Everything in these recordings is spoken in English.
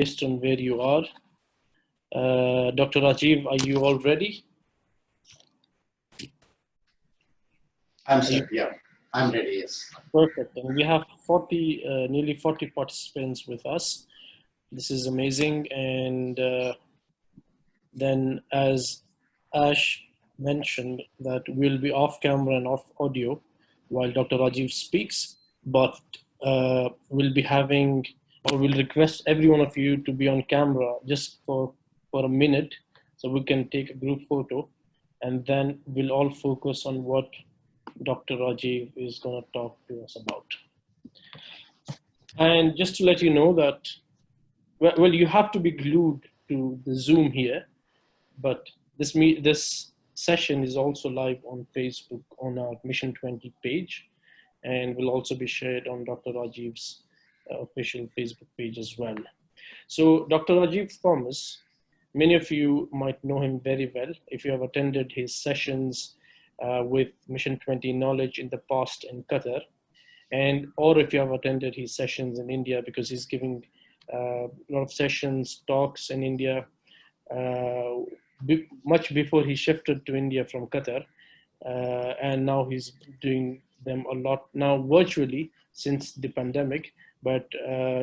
based on where you are. Dr. Rajeev, are you all ready? I'm sorry, yeah, I'm ready, yes. Perfect. And we have nearly 40 participants with us. This is amazing. And then, as Ash mentioned, that we'll be off camera and off audio while Dr. Rajeev speaks, but we'll be having, or we'll request every one of you to be on camera just for a minute so we can take a group photo, and then we'll all focus on what Dr. Rajeev is going to talk to us about. And just to let you know that, well, you have to be glued to the Zoom here, but this session is also live on Facebook on our Mission20 page, and will also be shared on Dr. Rajeev's official Facebook page as well. So Dr. Rajeev Thomas, many of you might know him very well if you have attended his sessions with Mission20 Knowledge in the past in Qatar, or if you have attended his sessions in India, because he's giving a lot of sessions, talks in India, much before he shifted to India from Qatar, and now he's doing them a lot now virtually since the pandemic. But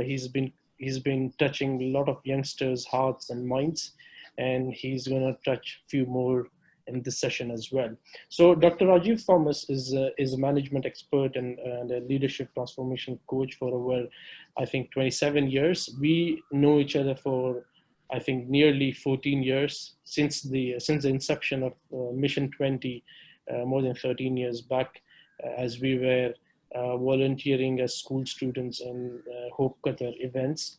he's been touching a lot of youngsters' hearts and minds, and he's going to touch a few more in this session as well. So Dr. Rajeev Thomas is a management expert and a leadership transformation coach for over, I think, 27 years. We know each other for, I think, nearly 14 years since the inception of Mission20, more than 13 years back, as we were volunteering as school students in Hope Qatar events.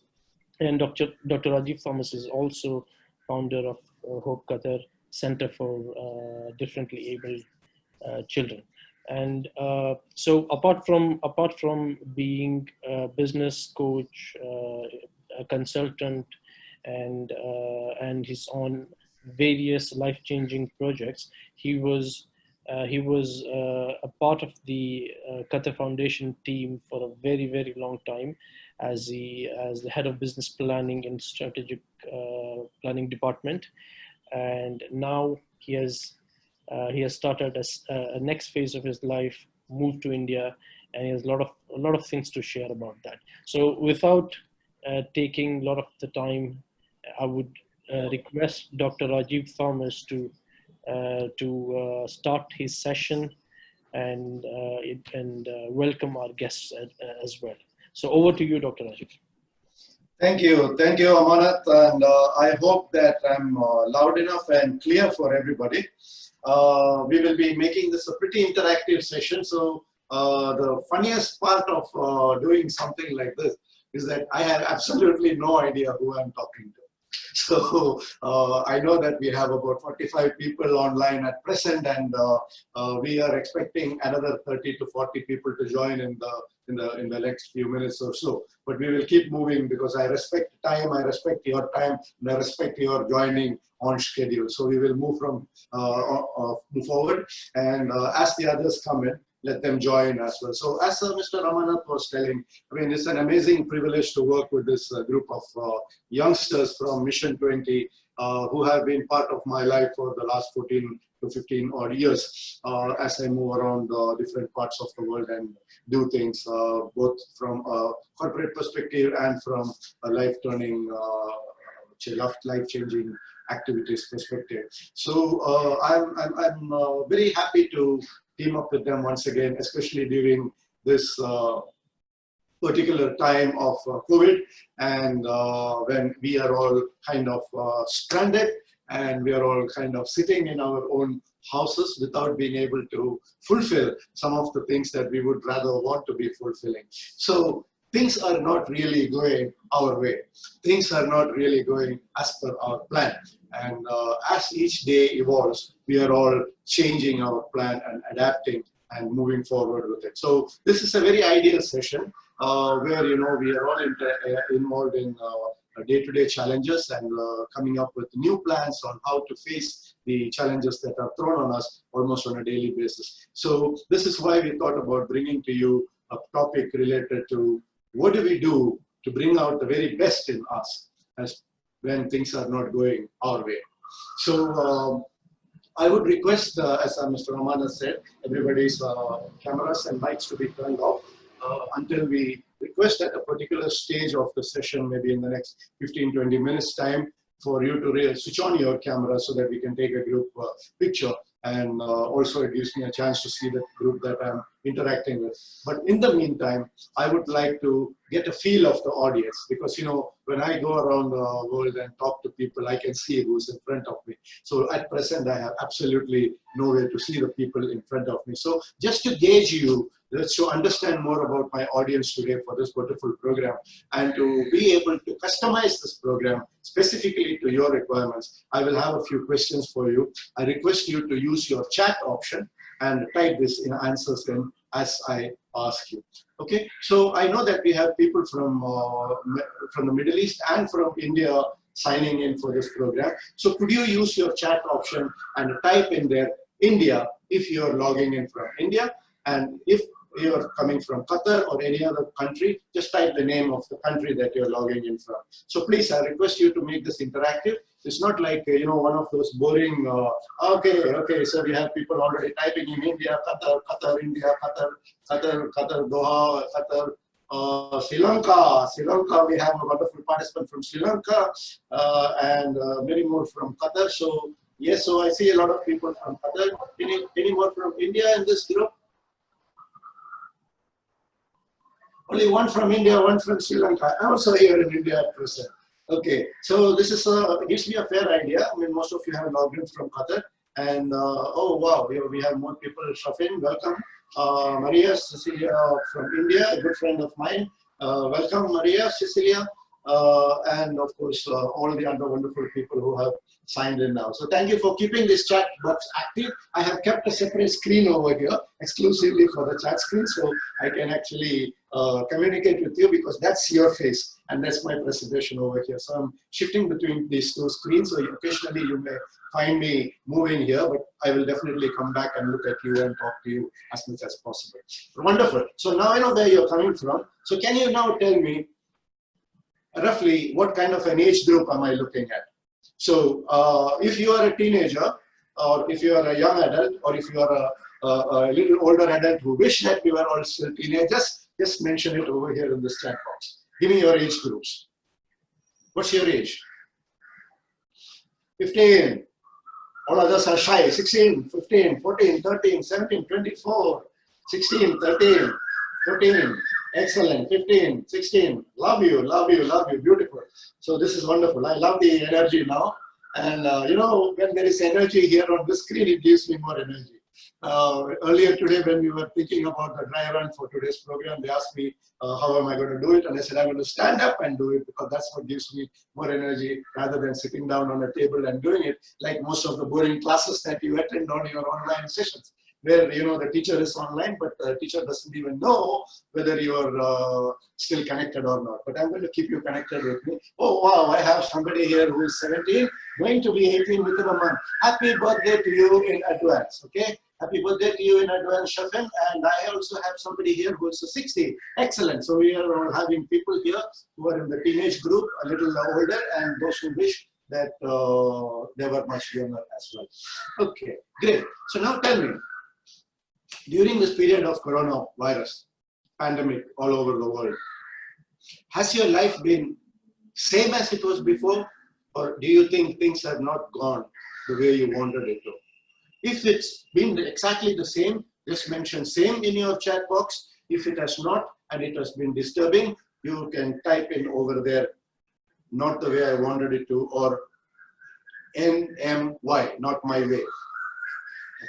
And Dr. Rajeev Thomas is also founder of Hope Qatar Center for Differently Abled Children. And so apart from being a business coach, a consultant, and he's on various life-changing projects, he was a part of the Qatar Foundation team for a very, very long time as the head of business planning and strategic planning department. And now he has started a next phase of his life, moved to India, and he has a lot of things to share about that. So without taking a lot of the time, I would request Dr. Rajeev Thomas to start his session and welcome our guests as well. So over to you, Dr. Rajeev. Thank you, Amanat, and I hope that I'm loud enough and clear for everybody. We will be making this a pretty interactive session, so the funniest part of doing something like this is that I have absolutely no idea who I'm talking to. So I know that we have about 45 people online at present, and we are expecting another 30 to 40 people to join in the next few minutes or so. But we will keep moving because I respect time, I respect your time, and I respect your joining on schedule. So we will move forward, and as the others come in, let them join as well. So as Mr. Ramanath was telling, I mean, it's an amazing privilege to work with this group of youngsters from Mission20 who have been part of my life for the last 14 to 15 odd years as I move around different parts of the world and do things both from a corporate perspective and from a life-changing activities perspective. So I'm very happy to team up with them once again, especially during this particular time of COVID, and when we are all kind of stranded and we are all kind of sitting in our own houses without being able to fulfill some of the things that we would rather want to be fulfilling. So things are not really going our way. Things are not really going as per our plan. And as each day evolves, we are all changing our plan and adapting and moving forward with it. So this is a very ideal session where, you know, we are all involved in day-to-day challenges and coming up with new plans on how to face the challenges that are thrown on us almost on a daily basis. So this is why we thought about bringing to you a topic related to what do we do to bring out the very best in us. as when things are not going our way. So I would request, as Mr. Ramana said, everybody's cameras and mics to be turned off until we request at a particular stage of the session, maybe in the next 15-20 minutes time, for you to switch on your camera so that we can take a group picture. And also it gives me a chance to see the group that I'm interacting with. But in the meantime, I would like to get a feel of the audience, because, you know, when I go around the world and talk to people, I can see who's in front of me. So at present, I have absolutely no way to see the people in front of me. So just to gauge you, to understand more about my audience today for this wonderful program, and to be able to customize this program specifically to your requirements, I will have a few questions for you. I request you to use your chat option and type this in answers in as I ask you. Okay, so I know that we have people from the Middle East and from India signing in for this program. So could you use your chat option and type in there India if you're logging in from India, and if you're coming from Qatar or any other country, just type the name of the country that you're logging in from. So please, I request you to make this interactive. It's not like, you know, one of those boring, okay, so we have people already typing in India, Qatar, India, Qatar, Doha, Qatar, Sri Lanka, we have a wonderful participant from Sri Lanka, and many more from Qatar. So yes, so I see a lot of people from Qatar. Any more from India in this group? Only one from India, one from Sri Lanka. I'm also here in India at present. Okay, so this is gives me a fair idea. I mean, most of you have logged in from Qatar, and oh wow, we have more people. Shafin, welcome. Maria Cecilia from India, a good friend of mine. Welcome, Maria Cecilia, and of course all the other wonderful people who have signed in now. So thank you for keeping this chat box active. I have kept a separate screen over here exclusively for the chat screen, so I can actually communicate with you, because that's your face and that's my presentation over here. So I'm shifting between these two screens, so occasionally you may find me moving here, but I will definitely come back and look at you and talk to you as much as possible. Wonderful. So now I know where you're coming from. So can you now tell me roughly what kind of an age group am I looking at? So if you are a teenager, or if you are a young adult, or if you are a little older adult who wish that we were all still teenagers, just mention it over here in this chat box. Give me your age groups. What's your age? 15. All others are shy. 16, 15, 14, 13, 17, 24, 16, 13, 14. Excellent. 15, 16. Love you, love you, love you. Beautiful. So this is wonderful. I love the energy now. And you know, when there is energy here on the screen, it gives me more energy. Earlier today, when we were thinking about the dry run for today's program, they asked me, how am I going to do it? And I said, I'm going to stand up and do it, because that's what gives me more energy, rather than sitting down on a table and doing it like most of the boring classes that you attend on your online sessions, where, you know, the teacher is online, but the teacher doesn't even know whether you're still connected or not. But I'm going to keep you connected with me. Oh, wow, I have somebody here who is 17, going to be 18 within a month. Happy birthday to you in advance, okay? Happy birthday to you in advance, Shafin. And I also have somebody here who is 60. Excellent. So we are having people here who are in the teenage group, a little older, and those who wish that they were much younger as well. Okay, great. So now tell me, during this period of coronavirus pandemic all over the world, has your life been same as it was before, or do you think things have not gone the way you wanted it to? If it's been exactly the same, just mention same in your chat box. If it has not and it has been disturbing, you can type in over there, not the way I wanted it to, or NMY, not my way.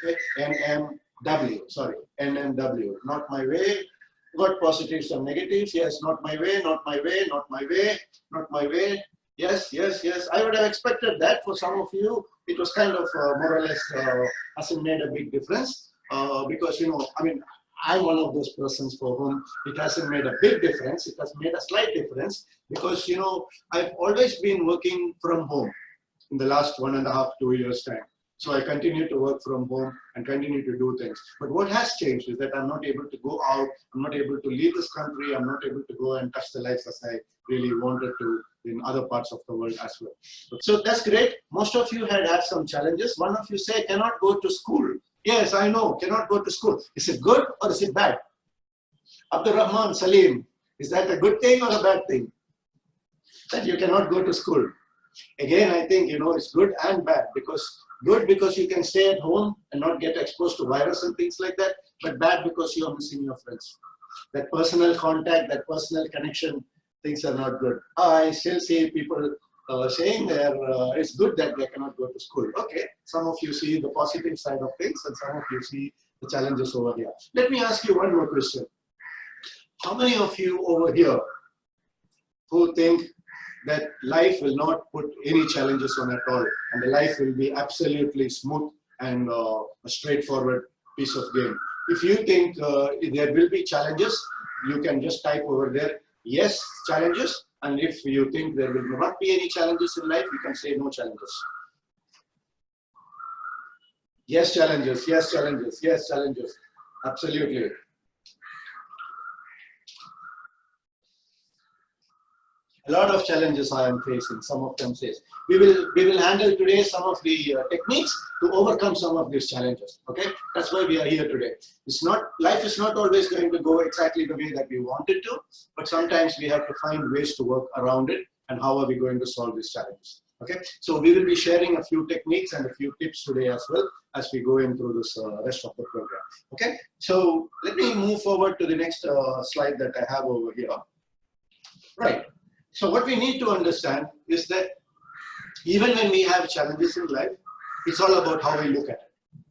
Okay, NMW, sorry, NMW, not my way. Got positives and negatives. Yes, not my way, not my way, not my way, not my way. Yes, yes, yes. I would have expected that for some of you. It was kind of more or less hasn't made a big difference because, you know, I mean, I'm one of those persons for whom it hasn't made a big difference. It has made a slight difference because, you know, I've always been working from home in the last 1.5, 2 years time. So I continue to work from home and continue to do things. But what has changed is that I'm not able to go out. I'm not able to leave this country. I'm not able to go and touch the lives as I really wanted to in other parts of the world as well. So that's great. Most of you had some challenges. One of you say, cannot go to school. Yes, I know, cannot go to school. Is it good or is it bad? Abdul Rahman Salim, is that a good thing or a bad thing? That you cannot go to school. Again, I think, it's good and bad. Good because you can stay at home and not get exposed to virus and things like that, but bad because you are missing your friends. That personal contact, that personal connection, things are not good. I still see people saying there, it's good that they cannot go to school. Okay, some of you see the positive side of things and some of you see the challenges over here. Let me ask you one more question. How many of you over here who think that life will not put any challenges on at all and the life will be absolutely smooth and a straightforward piece of game? If you think there will be challenges, you can just type over there, yes, challenges. And if you think there will not be any challenges in life, you can say no challenges. Yes, challenges, yes, challenges, yes, challenges. Absolutely. A lot of challenges I am facing, some of them says. We will handle today some of the techniques to overcome some of these challenges. Okay, that's why we are here today. Life is not always going to go exactly the way that we want it to, but sometimes we have to find ways to work around it and how are we going to solve these challenges. Okay, so we will be sharing a few techniques and a few tips today as well as we go in through this rest of the program. Okay, so let me move forward to the next slide that I have over here. Right. So what we need to understand is that even when we have challenges in life, it's all about how we look at it,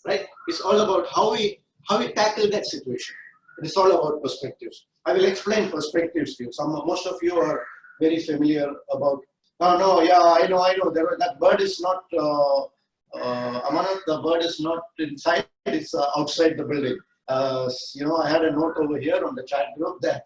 right? It's all about how we tackle that situation. It's all about perspectives. I will explain perspectives to you. Most of you are very familiar about. Oh no, yeah, I know. That bird is not Amanat. The bird is not inside. It's outside the building. I had a note over here on the chat group that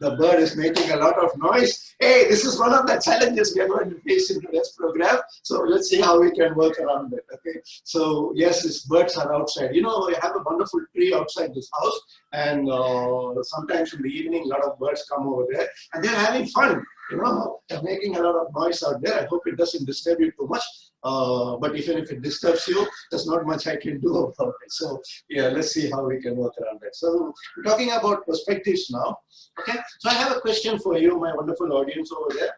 the bird is making a lot of noise. Hey, this is one of the challenges we are going to face in today's program. So let's see how we can work around it. Okay. So yes, these birds are outside. We have a wonderful tree outside this house, and sometimes in the evening, a lot of birds come over there, and they're having fun. They're making a lot of noise out there. I hope it doesn't disturb you too much. But even if it disturbs you, there's not much I can do about it. So yeah, let's see how we can work around it. So we're talking about perspectives now. Okay, so I have a question for you, my wonderful audience over there.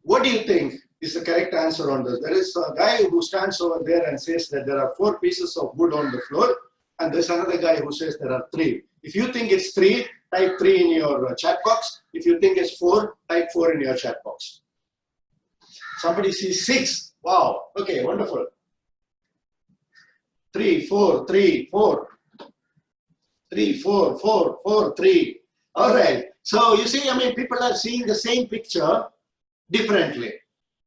What do you think is the correct answer on this? There is a guy who stands over there and says that there are 4 pieces of wood on the floor, and there's another guy who says there are 3. If you think it's 3, type 3 in your chat box. If you think it's 4, type 4 in your chat box. Somebody sees 6. Wow. Okay, wonderful. 3, 4, 3, 4. 3, 4, 4, 4, 3. All right. So you see, people are seeing the same picture differently.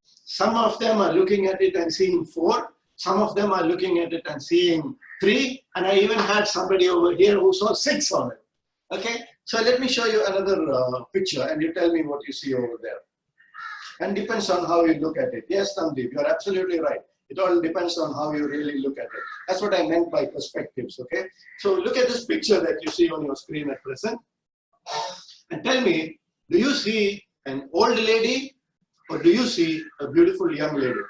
Some of them are looking at it and seeing 4. Some of them are looking at it and seeing 3. And I even had somebody over here who saw 6 on it. Okay. So let me show you another picture and you tell me what you see over there. And depends on how you look at it. Yes, Namdeep, you're absolutely right. It all depends on how you really look at it. That's what I meant by perspectives, okay? So look at this picture that you see on your screen at present. And tell me, do you see an old lady or do you see a beautiful young lady?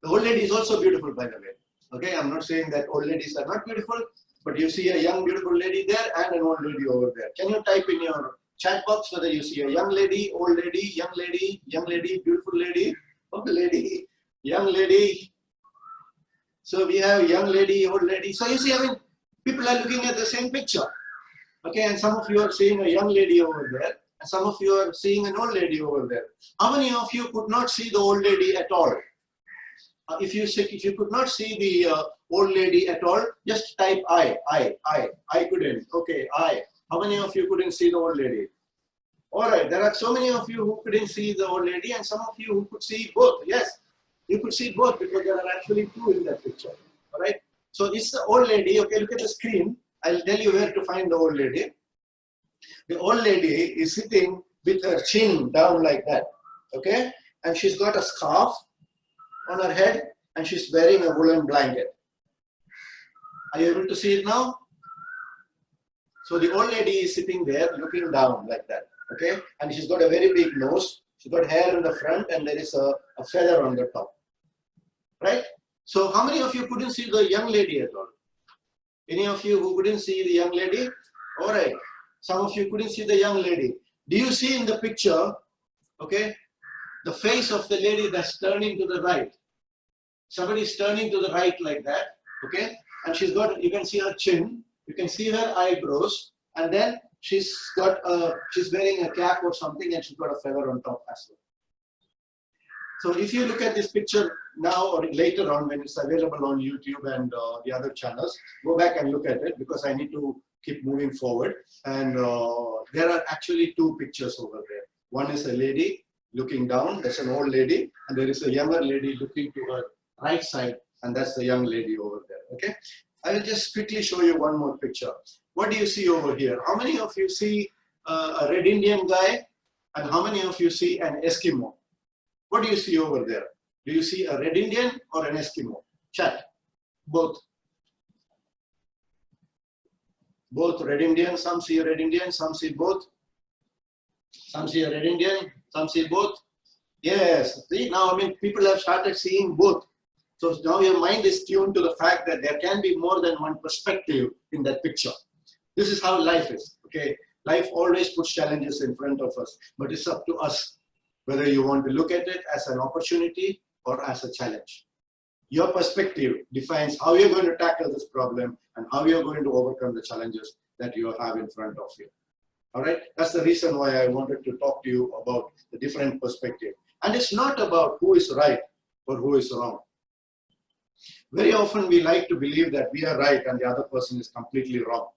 The old lady is also beautiful, by the way. Okay, I'm not saying that old ladies are not beautiful, but you see a young, beautiful lady there and an old lady over there. Can you type in your chat box whether you see a young lady, old lady, young lady, beautiful lady, old lady, young lady. So we have young lady, old lady. So you see, people are looking at the same picture. Okay, and some of you are seeing a young lady over there, and some of you are seeing an old lady over there. How many of you could not see the old lady at all? If you could not see the old lady at all, just type I couldn't. Okay, I. How many of you couldn't see the old lady? All right, there are so many of you who couldn't see the old lady and some of you who could see both. Yes, you could see both because there are actually 2 in that picture. All right, so this is the old lady. Okay, look at the screen. I'll tell you where to find the old lady. The old lady is sitting with her chin down like that. Okay, and she's got a scarf on her head and she's wearing a woolen blanket. Are you able to see it now? So the old lady is sitting there looking down like that, okay? And she's got a very big nose. She's got hair in the front and there is a feather on the top, right? So how many of you couldn't see the young lady at all? Any of you who couldn't see the young lady? All right. Some of you couldn't see the young lady. Do you see in the picture, okay, the face of the lady that's turning to the right? Somebody is turning to the right like that, okay? And she's got, you can see her chin, you can see her eyebrows, and then she's wearing a cap or something and she's got a feather on top as well. So if you look at this picture now or later on when it's available on YouTube and the other channels, go back and look at it because I need to keep moving forward. And there are actually two pictures over there. One is a lady looking down, that's an old lady, and there is a younger lady looking to her right side, and that's the young lady over there, okay? I will just quickly show you one more picture. What do you see over here? How many of you see a Red Indian guy, and how many of you see an Eskimo? What do you see over there? Do you see a Red Indian or an Eskimo? Chat. Both. Both Red Indian, some see a Red Indian, some see both. Some see a Red Indian, some see both. Yes, see now, I mean, people have started seeing both. So now your mind is tuned to the fact that there can be more than one perspective in that picture. This is how life is, okay? Life always puts challenges in front of us, but it's up to us whether you want to look at it as an opportunity or as a challenge. Your perspective defines how you're going to tackle this problem and how you're going to overcome the challenges that you have in front of you. All right, that's the reason why I wanted to talk to you about the different perspective. And it's not about who is right or who is wrong. Very often we like to believe that we are right and the other person is completely wrong.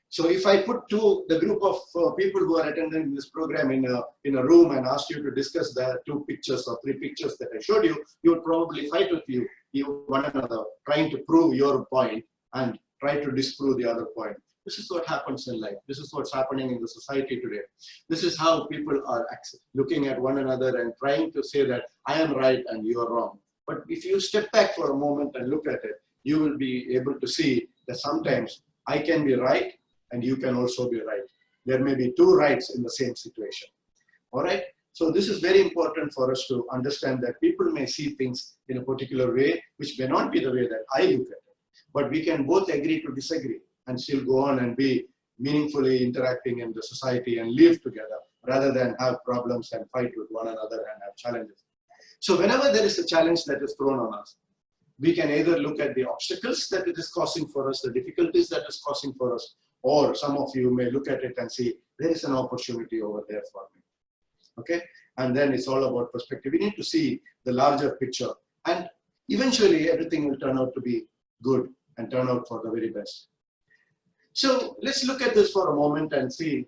So if I put the group of people who are attending this program in a room and asked you to discuss the two pictures or three pictures that I showed you, you would probably fight with one another, trying to prove your point and try to disprove the other point. This is what happens in life. This is what's happening in the society today. This is how people are looking at one another and trying to say that I am right and you are wrong. But if you step back for a moment and look at it, you will be able to see that sometimes I can be right and you can also be right. There may be two rights in the same situation. All right? So this is very important for us to understand that people may see things in a particular way, which may not be the way that I look at it. But we can both agree to disagree and still go on and be meaningfully interacting in the society and live together rather than have problems and fight with one another and have challenges. So whenever there is a challenge that is thrown on us, we can either look at the obstacles that it is causing for us, the difficulties that it's causing for us, or some of you may look at it and see, there is an opportunity over there for me. Okay? And then it's all about perspective. We need to see the larger picture. And eventually everything will turn out to be good and turn out for the very best. So let's look at this for a moment and see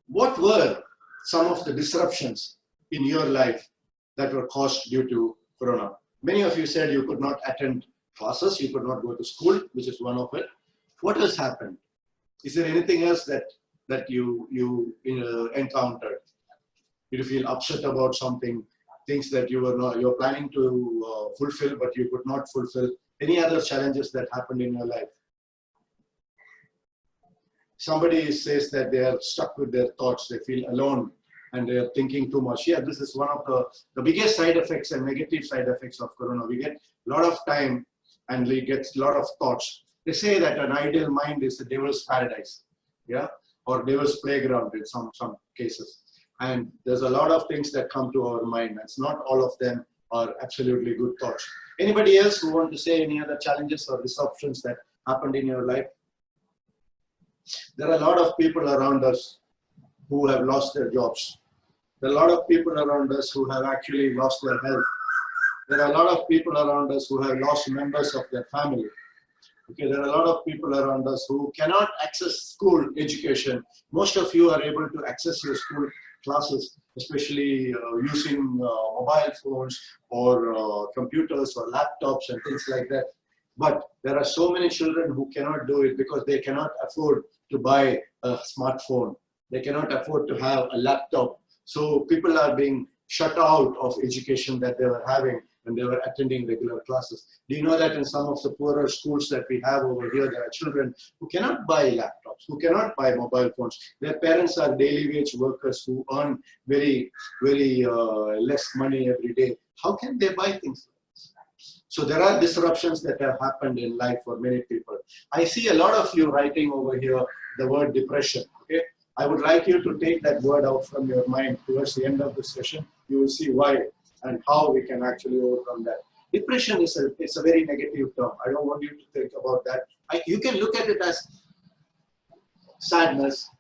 what were some of the disruptions in your life that were caused due to Corona. Many of you said you could not attend classes, you could not go to school, which is one of it. What has happened? Is there anything else that you encountered? Did you feel upset about something, things that you're planning to fulfill but you could not fulfill? Any other challenges that happened in your life? Somebody says that they are stuck with their thoughts, they feel alone and they are thinking too much. Yeah, this is one of the biggest side effects and negative side effects of Corona. We get a lot of time and we get a lot of thoughts. They say that an ideal mind is the devil's paradise, yeah, or devil's playground in some cases. And there's a lot of things that come to our mind. It's not all of them are absolutely good thoughts. Anybody else who want to say any other challenges or disruptions that happened in your life? There are a lot of people around us who have lost their jobs. There are a lot of people around us who have actually lost their health. There are a lot of people around us who have lost members of their family. Okay, there are a lot of people around us who cannot access school education. Most of you are able to access your school classes, especially using mobile phones or computers or laptops and things like that. But there are so many children who cannot do it because they cannot afford to buy a smartphone. They cannot afford to have a laptop. So people are being shut out of education that they were having when they were attending regular classes. Do you know that in some of the poorer schools that we have over here, there are children who cannot buy laptops, who cannot buy mobile phones. Their parents are daily wage workers who earn very, very less money every day. How can they buy things? So there are disruptions that have happened in life for many people. I see a lot of you writing over here the word depression. Okay, I would like you to take that word out from your mind towards the end of the session. You will see why and how we can actually overcome that. Depression is a very negative term. I don't want you to think about that. You can look at it as sadness,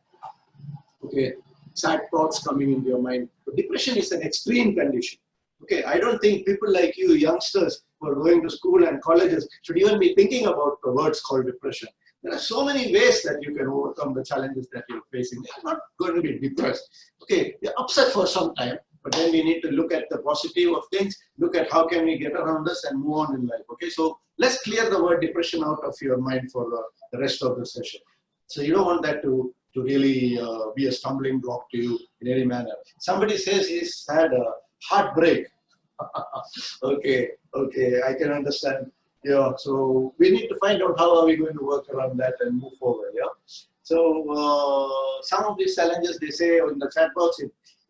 okay, sad thoughts coming into your mind. But depression is an extreme condition. Okay, I don't think people like you, youngsters who are going to school and colleges, should even be thinking about the words called depression. There are so many ways that you can overcome the challenges that you're facing. You're not going to be depressed. Okay, you're upset for some time, but then we need to look at the positive of things, look at how can we get around this and move on in life. Okay, so let's clear the word depression out of your mind for the rest of the session. So you don't want that to really be a stumbling block to you in any manner. Somebody says he's had a heartbreak. Okay, I can understand. Yeah, so we need to find out how are we going to work around that and move forward. Yeah. So some of these challenges, they say in the chat box,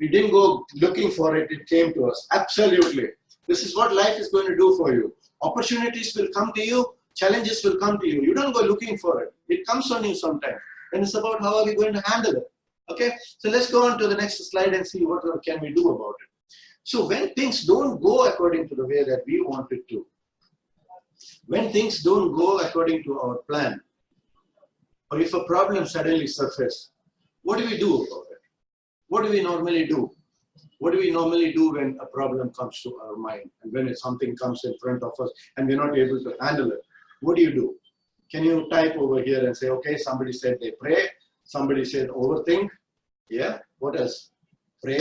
we didn't go looking for it, it came to us. Absolutely. This is what life is going to do for you. Opportunities will come to you, challenges will come to you. You don't go looking for it. It comes on you sometimes. And it's about how are we going to handle it. Okay, so let's go on to the next slide and see what can we do about it. So when things don't go according to the way that we want it to, when things don't go according to our plan, or if a problem suddenly surfaces, what do we do about it? What do we normally do? What do we normally do when a problem comes to our mind and when something comes in front of us and we're not able to handle it? What do you do? Can you type over here and say, okay, somebody said they pray, somebody said overthink. Yeah, what else? Pray.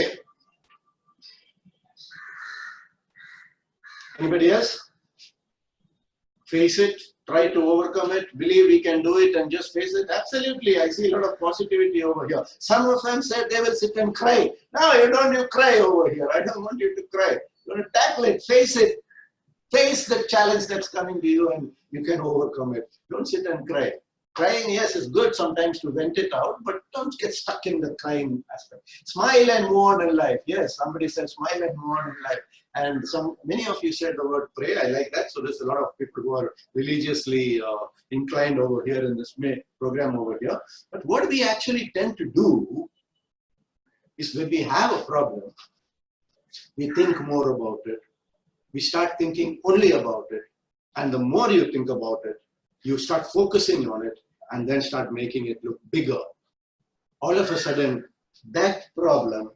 Anybody else? Face it, try to overcome it, believe we can do it and just face it. Absolutely, I see a lot of positivity over here. Some of them said they will sit and cry. No, you don't need to cry over here. I don't want you to cry. You want to tackle it, face it. Face the challenge that's coming to you and you can overcome it. Don't sit and cry. Crying, yes, is good sometimes to vent it out, but don't get stuck in the crying aspect. Smile and move on in life. Yes, somebody said smile and move on in life. And many of you said the word pray. I like that. So there's a lot of people who are religiously inclined over here in this program over here. But what we actually tend to do is when we have a problem, we think more about it. We start thinking only about it. And the more you think about it, you start focusing on it and then start making it look bigger. All of a sudden, that problem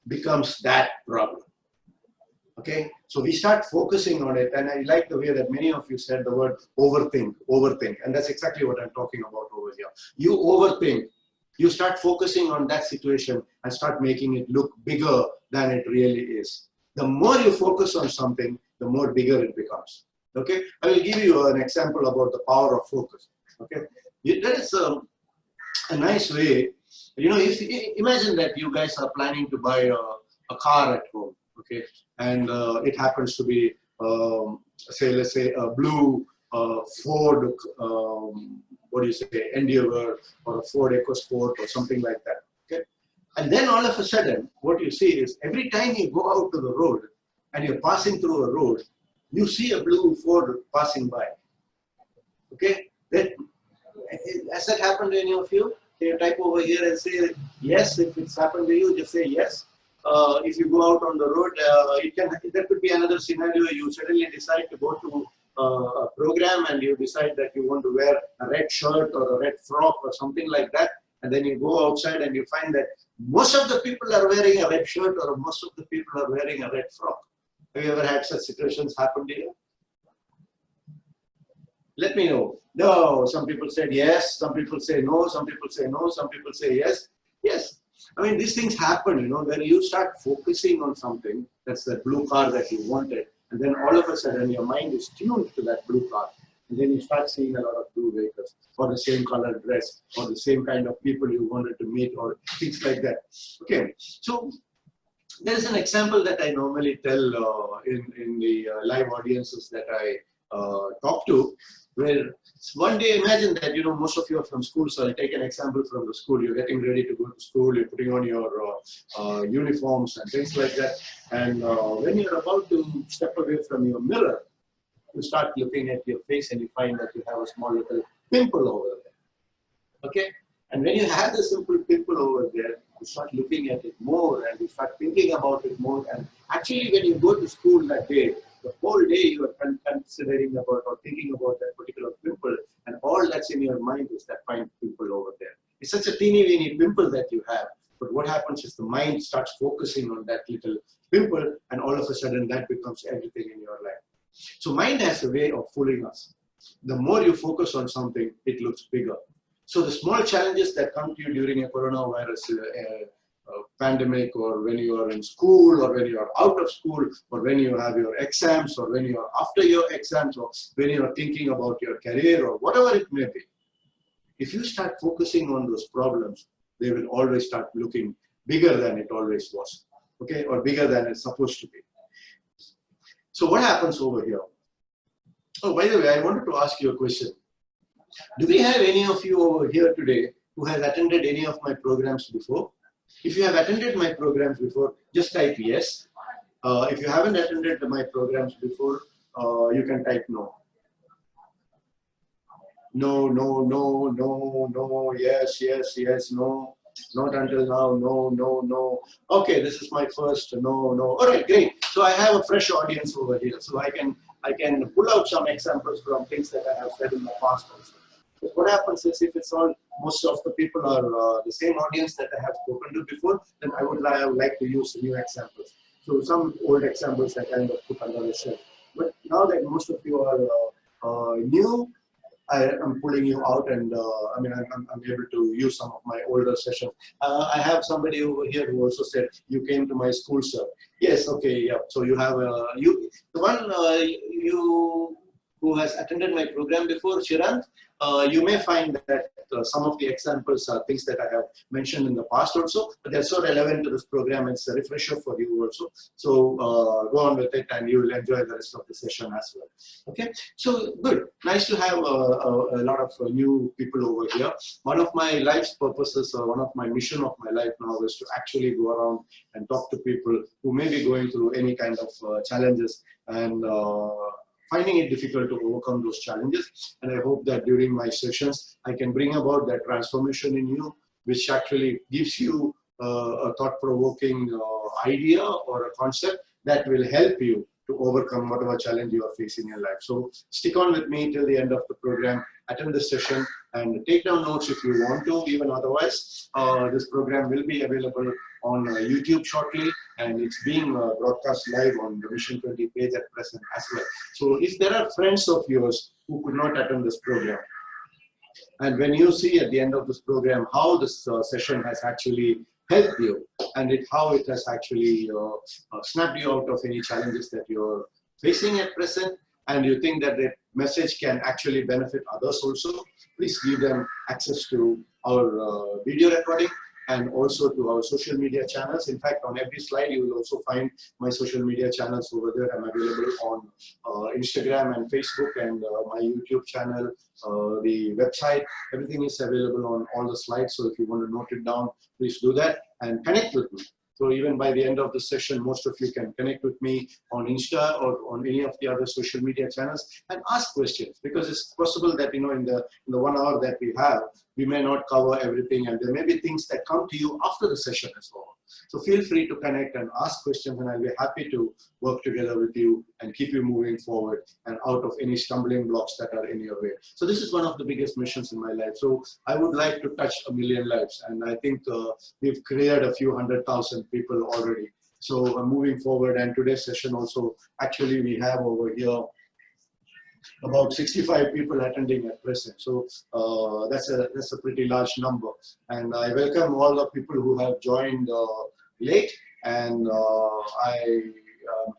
becomes that problem. Okay, so we start focusing on it, and I like the way that many of you said the word overthink, and that's exactly what I'm talking about over here. You overthink, you start focusing on that situation and start making it look bigger than it really is. The more you focus on something, the more bigger it becomes. Okay, I will give you an example about the power of focus. Okay, there is a nice way. You know, if imagine that you guys are planning to buy a car at home. Okay, and it happens to be, let's say a blue Ford, what do you say, Endeavor or a Ford EcoSport or something like that. Okay, and then all of a sudden, what you see is every time you go out to the road and you're passing through a road, you see a blue Ford passing by. Okay, has that happened to any of you? Can you type over here and say yes? If it's happened to you, just say yes. If you go out on the road, there could be another scenario. You suddenly decide to go to a program and you decide that you want to wear a red shirt or a red frock or something like that. And then you go outside and you find that most of the people are wearing a red shirt or most of the people are wearing a red frock. Have you ever had such situations happen to you? Let me know. No, some people said yes, some people say no, some people say no, some people say yes. Yes. I mean, these things happen, you know, when you start focusing on something, that's that blue car that you wanted, and then all of a sudden your mind is tuned to that blue car. And then you start seeing a lot of blue vehicles, or the same colored dress, or the same kind of people you wanted to meet, or things like that. Okay, so There is an example that I normally tell in the live audiences that I talk to, where one day imagine that, you know, most of you are from school, so I'll take an example from the school. You're getting ready to go to school, you're putting on your uniforms and things like that. And when you're about to step away from your mirror, you start looking at your face and you find that you have a small little pimple over there. Okay? And when you have the simple pimple over there, you start looking at it more and you start thinking about it more. And actually, when you go to school that day, the whole day you are considering about or thinking about that particular pimple, and all that's in your mind is that fine pimple over there. It's such a teeny weeny pimple that you have, but what happens is the mind starts focusing on that little pimple, and all of a sudden that becomes everything in your life. So mind has a way of fooling us. The more you focus on something, it looks bigger. So the small challenges that come to you during a coronavirus pandemic, or when you are in school, or when you are out of school, or when you have your exams, or when you are after your exams, or when you are thinking about your career, or whatever it may be, if you start focusing on those problems, they will always start looking bigger than it always was, okay, or bigger than it's supposed to be. So what happens over here? Oh, by the way, I wanted to ask you a question. Do we have any of you over here today who has attended any of my programs before? If you have attended my programs before, just type yes. If you haven't attended my programs before, you can type no. No, no, no, no, no, yes, yes, yes, no. Not until now, no, no, no. Okay, this is my first no, no. All right, great. So I have a fresh audience over here. So I can pull out some examples from things that I have said in the past also. So what happens is, if it's all, most of the people are the same audience that I have spoken to before, then I would like to use new examples. So some old examples I kind of put under the shelf. But now that most of you are new, I am pulling you out, and I mean, I'm able to use some of my older sessions. I have somebody over here who also said, you came to my school, sir. Yes, okay, yeah. So you have, the one you who has attended my program before, Shirant, you may find that some of the examples are things that I have mentioned in the past also, but they're so relevant to this program, it's a refresher for you also. So go on with it and you will enjoy the rest of the session as well. Okay, so good. Nice to have a lot of new people over here. One of my life's purposes, or one of my mission of my life now, is to actually go around and talk to people who may be going through any kind of challenges and finding it difficult to overcome those challenges. And I hope that during my sessions, I can bring about that transformation in you, which actually gives you a thought-provoking idea or a concept that will help you to overcome whatever challenge you are facing in life. So stick on with me till the end of the program, attend the session, and take down notes if you want to. Even otherwise, this program will be available on YouTube shortly, and it's being broadcast live on the Mission20 page at present as well. So if there are friends of yours who could not attend this program, and when you see at the end of this program how this session has actually helped you, and how it has actually snapped you out of any challenges that you're facing at present, and you think that the message can actually benefit others also, please give them access to our video recording and also to our social media channels. In fact, on every slide, you will also find my social media channels over there. I'm available on Instagram and Facebook, and my YouTube channel, the website. Everything is available on all the slides. So if you want to note it down, please do that and connect with me. So even by the end of the session, most of you can connect with me on Insta or on any of the other social media channels and ask questions, because it's possible that, you know, in the 1 hour that we have, we may not cover everything, and there may be things that come to you after the session as well. So feel free to connect and ask questions, and I'll be happy to work together with you and keep you moving forward and out of any stumbling blocks that are in your way. So this is one of the biggest missions in my life. So I would like to touch 1 million lives, and I think we've cleared a few 100,000 people already. So I'm moving forward, and today's session also, actually we have over here about 65 people attending at present. So that's a pretty large number. And I welcome all the people who have joined late, and I'm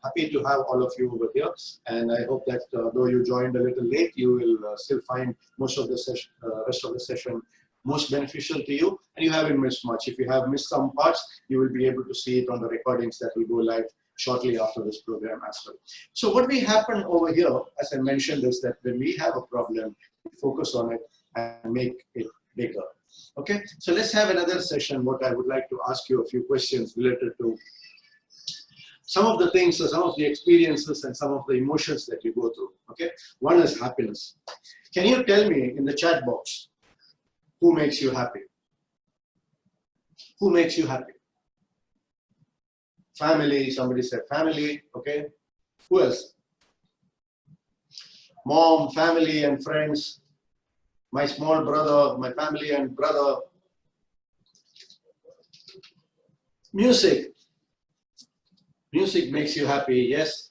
happy to have all of you over here. And I hope that though you joined a little late, you will still find most of the session, rest of the session most beneficial to you, and you haven't missed much. If you have missed some parts, you will be able to see it on the recordings that will go live shortly after this program as well. So what we happen over here, as I mentioned, is that when we have a problem, we focus on it and make it bigger. Okay, so let's have another session. What I would like to ask you a few questions related to some of the things, some of the experiences and some of the emotions that you go through. Okay, one is happiness. Can you tell me in the chat box, who makes you happy? Who makes you happy? Family, somebody said family, okay. Who else? Mom, family and friends. My small brother, my family and brother. Music. Music makes you happy, yes.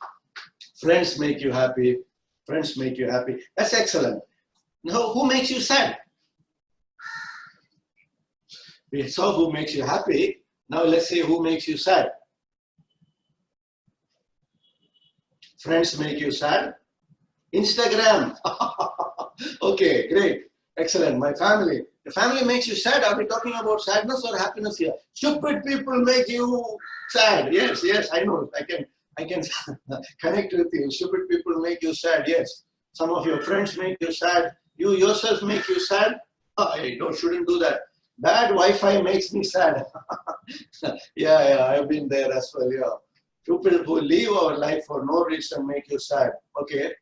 Friends make you happy. Friends make you happy. That's excellent. Now, who makes you sad? We saw who makes you happy. Now let's say who makes you sad. Friends make you sad. Instagram. Okay, great. Excellent. My family. The family makes you sad. Are we talking about sadness or happiness here? Stupid people make you sad. Yes, yes, I know. I can connect with you. Stupid people make you sad. Yes. Some of your friends make you sad. You yourself make you sad. I shouldn't do that. Bad Wi-Fi makes me sad. Yeah, I've been there as well. Yeah. People who live our life for no reason make you sad. Okay.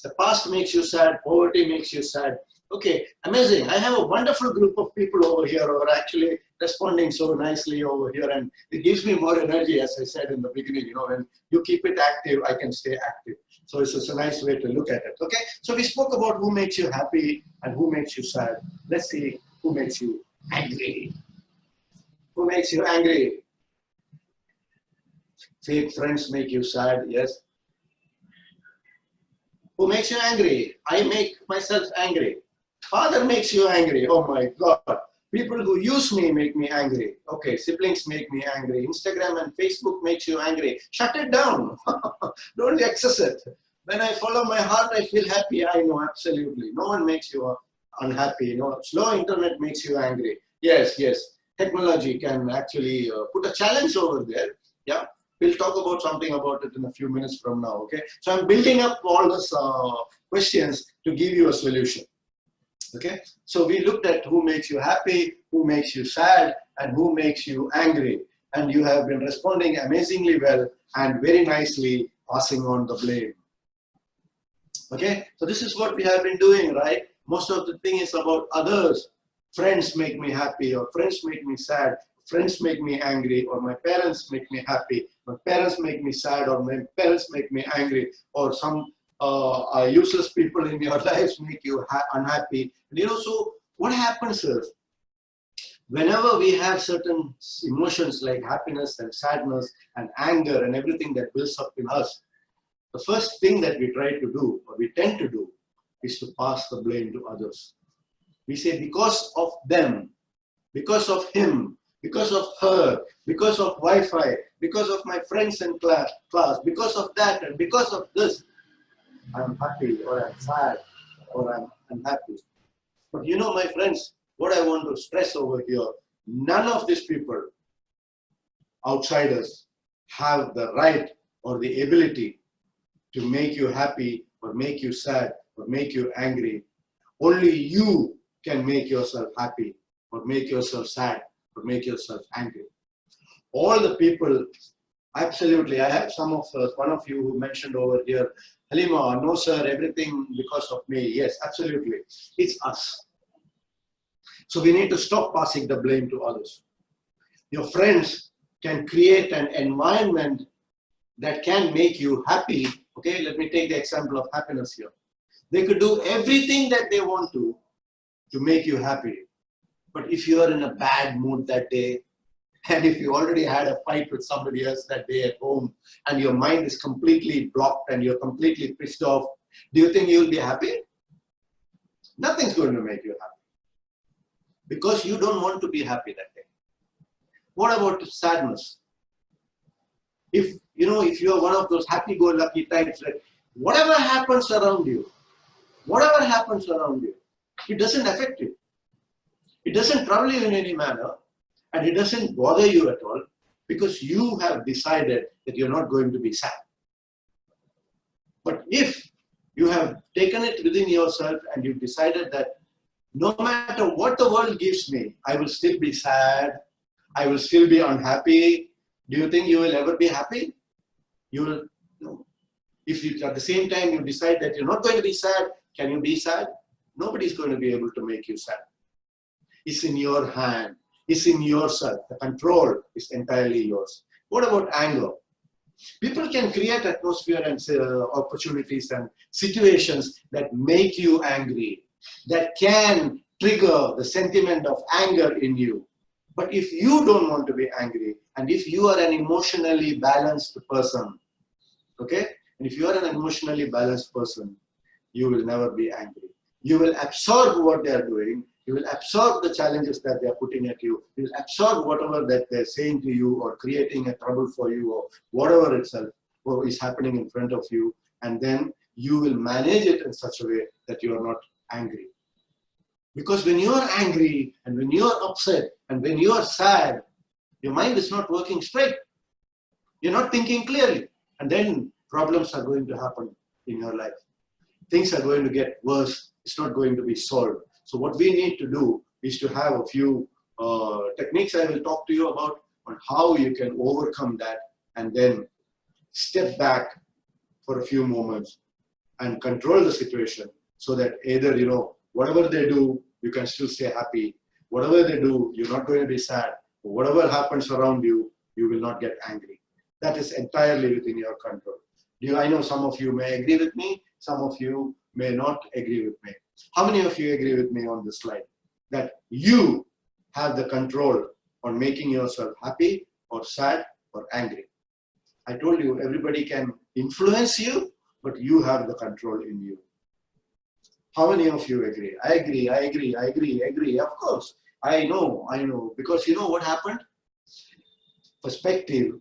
The past makes you sad. Poverty makes you sad. Okay, amazing. I have a wonderful group of people over here who are actually responding so nicely over here, and it gives me more energy, as I said in the beginning. You know, when you keep it active, I can stay active. So it's a nice way to look at it. Okay, so we spoke about who makes you happy and who makes you sad. Let's see who makes you angry. Who makes you angry? Fake friends make you sad, yes. Who makes you angry? I make myself angry. Father makes you angry. Oh my God. People who use me make me angry. Okay, siblings make me angry. Instagram and Facebook makes you angry. Shut it down. Don't access it. When I follow my heart, I feel happy. I know, absolutely. No one makes you unhappy. You know, slow internet makes you angry. Yes, yes. Technology can actually put a challenge over there. Yeah. We'll talk about something about it in a few minutes from now. Okay. So I'm building up all these questions to give you a solution. Okay, so we looked at who makes you happy, who makes you sad, and who makes you angry. And you have been responding amazingly well and very nicely passing on the blame. Okay, so this is what we have been doing, right? Most of the thing is about others. Friends make me happy, or friends make me sad. Friends make me angry, or my parents make me happy. My parents make me sad, or my parents make me angry, or some useless people in your lives make you unhappy. And you know, so what happens is, whenever we have certain emotions like happiness and sadness and anger and everything that builds up in us, the first thing that we try to do, or we tend to do, is to pass the blame to others. We say, because of them, because of him, because of her, because of Wi-Fi, because of my friends in class, because of that, and because of this, I'm happy, or I'm sad, or I'm unhappy. But you know, my friends, what I want to stress over here, none of these people, outsiders, have the right or the ability to make you happy, or make you sad, or make you angry. Only you can make yourself happy, or make yourself sad, or make yourself angry. All the people, absolutely, I have some of one of you who mentioned over here, Halima, no sir, everything because of me. Yes, absolutely, it's us. So we need to stop passing the blame to others. Your friends can create an environment that can make you happy. Okay, let me take the example of happiness here. They could do everything that they want to make you happy. But if you are in a bad mood that day, and if you already had a fight with somebody else that day at home, and your mind is completely blocked and you're completely pissed off, do you think you'll be happy? Nothing's going to make you happy. Because you don't want to be happy that day. What about sadness? If you are one of those happy-go-lucky types, that whatever happens around you, it doesn't affect you. It doesn't trouble you in any manner, and it doesn't bother you at all, because you have decided that you're not going to be sad. But if you have taken it within yourself and you've decided that no matter what the world gives me, I will still be sad, I will still be unhappy, do you think you will ever be happy? You will, no. If you, at the same time you decide that you're not going to be sad, can you be sad? Nobody's going to be able to make you sad. It's in your hand. It's in yourself. The control is entirely yours. What about anger? People can create atmosphere and opportunities and situations that make you angry, that can trigger the sentiment of anger in you. But if you don't want to be angry, and if you are an emotionally balanced person, okay, and if you are an emotionally balanced person, you will never be angry. You will absorb what they are doing. You will absorb the challenges that they are putting at you. You will absorb whatever that they're saying to you or creating a trouble for you or whatever itself or is happening in front of you. And then you will manage it in such a way that you are not angry. Because when you are angry and when you are upset and when you are sad, your mind is not working straight. You're not thinking clearly. And then problems are going to happen in your life. Things are going to get worse. It's not going to be solved. So what we need to do is to have a few techniques I will talk to you about on how you can overcome that and then step back for a few moments and control the situation so that either, you know, whatever they do, you can still stay happy. Whatever they do, you're not going to be sad. Whatever happens around you, you will not get angry. That is entirely within your control. I know some of you may agree with me, some of you may not agree with me. How many of you agree with me on this slide? That you have the control on making yourself happy or sad or angry. I told you everybody can influence you, but you have the control in you. How many of you agree? I agree, I agree, I agree, I agree. Of course, I know. Because you know what happened? Perspective,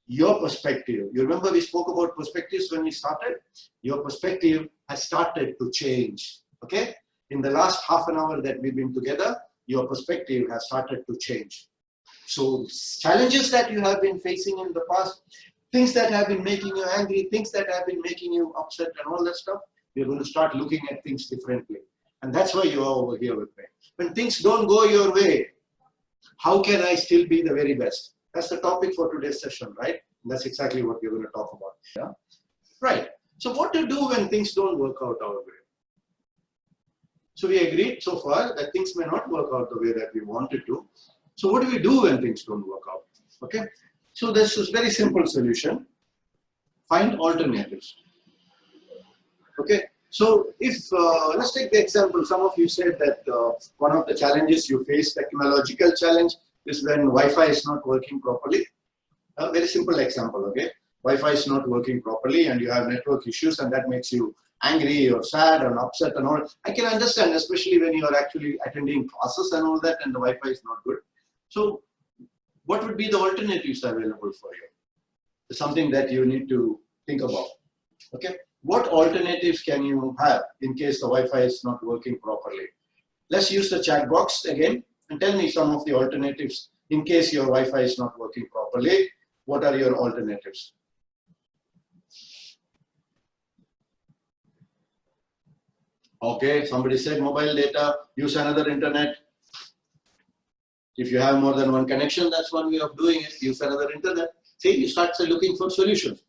your perspective. You remember we spoke about perspectives when we started? Your perspective has started to change. Okay? In the last half an hour that we've been together, your perspective has started to change. So challenges that you have been facing in the past, things that have been making you angry, things that have been making you upset and all that stuff, you're going to start looking at things differently. And that's why you are over here with me. When things don't go your way, how can I still be the very best? That's the topic for today's session, right? And that's exactly what we're going to talk about. Yeah? Right. So what to do when things don't work out our way? So we agreed so far that things may not work out the way that we wanted to. So what do we do when things don't work out? Okay. So this is very simple solution. Find alternatives. Okay. So if, let's take the example, some of you said that one of the challenges you face, technological challenge, is when Wi-Fi is not working properly. A very simple example, okay? Wi-Fi is not working properly and you have network issues and that makes you angry or sad and upset and all. I can understand, especially when you are actually attending classes and all that and the Wi-Fi is not good. So what would be the alternatives available for you? It's something that you need to think about, okay? What alternatives can you have in case the Wi-Fi is not working properly? Let's use the chat box again and tell me some of the alternatives in case your Wi-Fi is not working properly. What are your alternatives? Okay, somebody said mobile data, use another internet. If you have more than one connection, that's one way of doing it. Use another internet. See, you start looking for solutions.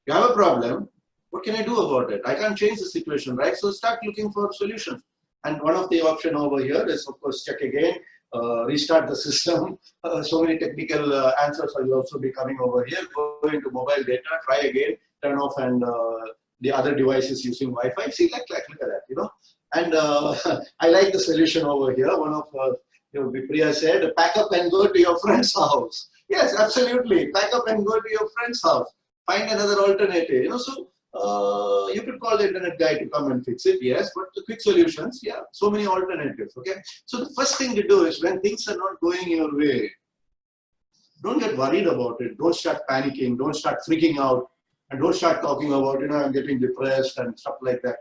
You have a problem. What can I do about it? I can't change the situation, right? So start looking for solutions. And one of the option over here is, of course, check again, restart the system. So many technical answers will also be coming over here. Go into mobile data, try again, turn off and the other devices using Wi-Fi. See, look at that, you know. And I like the solution over here. One of Priya said, pack up and go to your friend's house. Yes, absolutely. Pack up and go to your friend's house. Find another alternative. You know, so you could call the internet guy to come and fix it. Yes, but the quick solutions, yeah, so many alternatives. Okay. So the first thing to do is when things are not going your way, don't get worried about it. Don't start panicking. Don't start freaking out. And don't start talking about, you know, I'm getting depressed and stuff like that.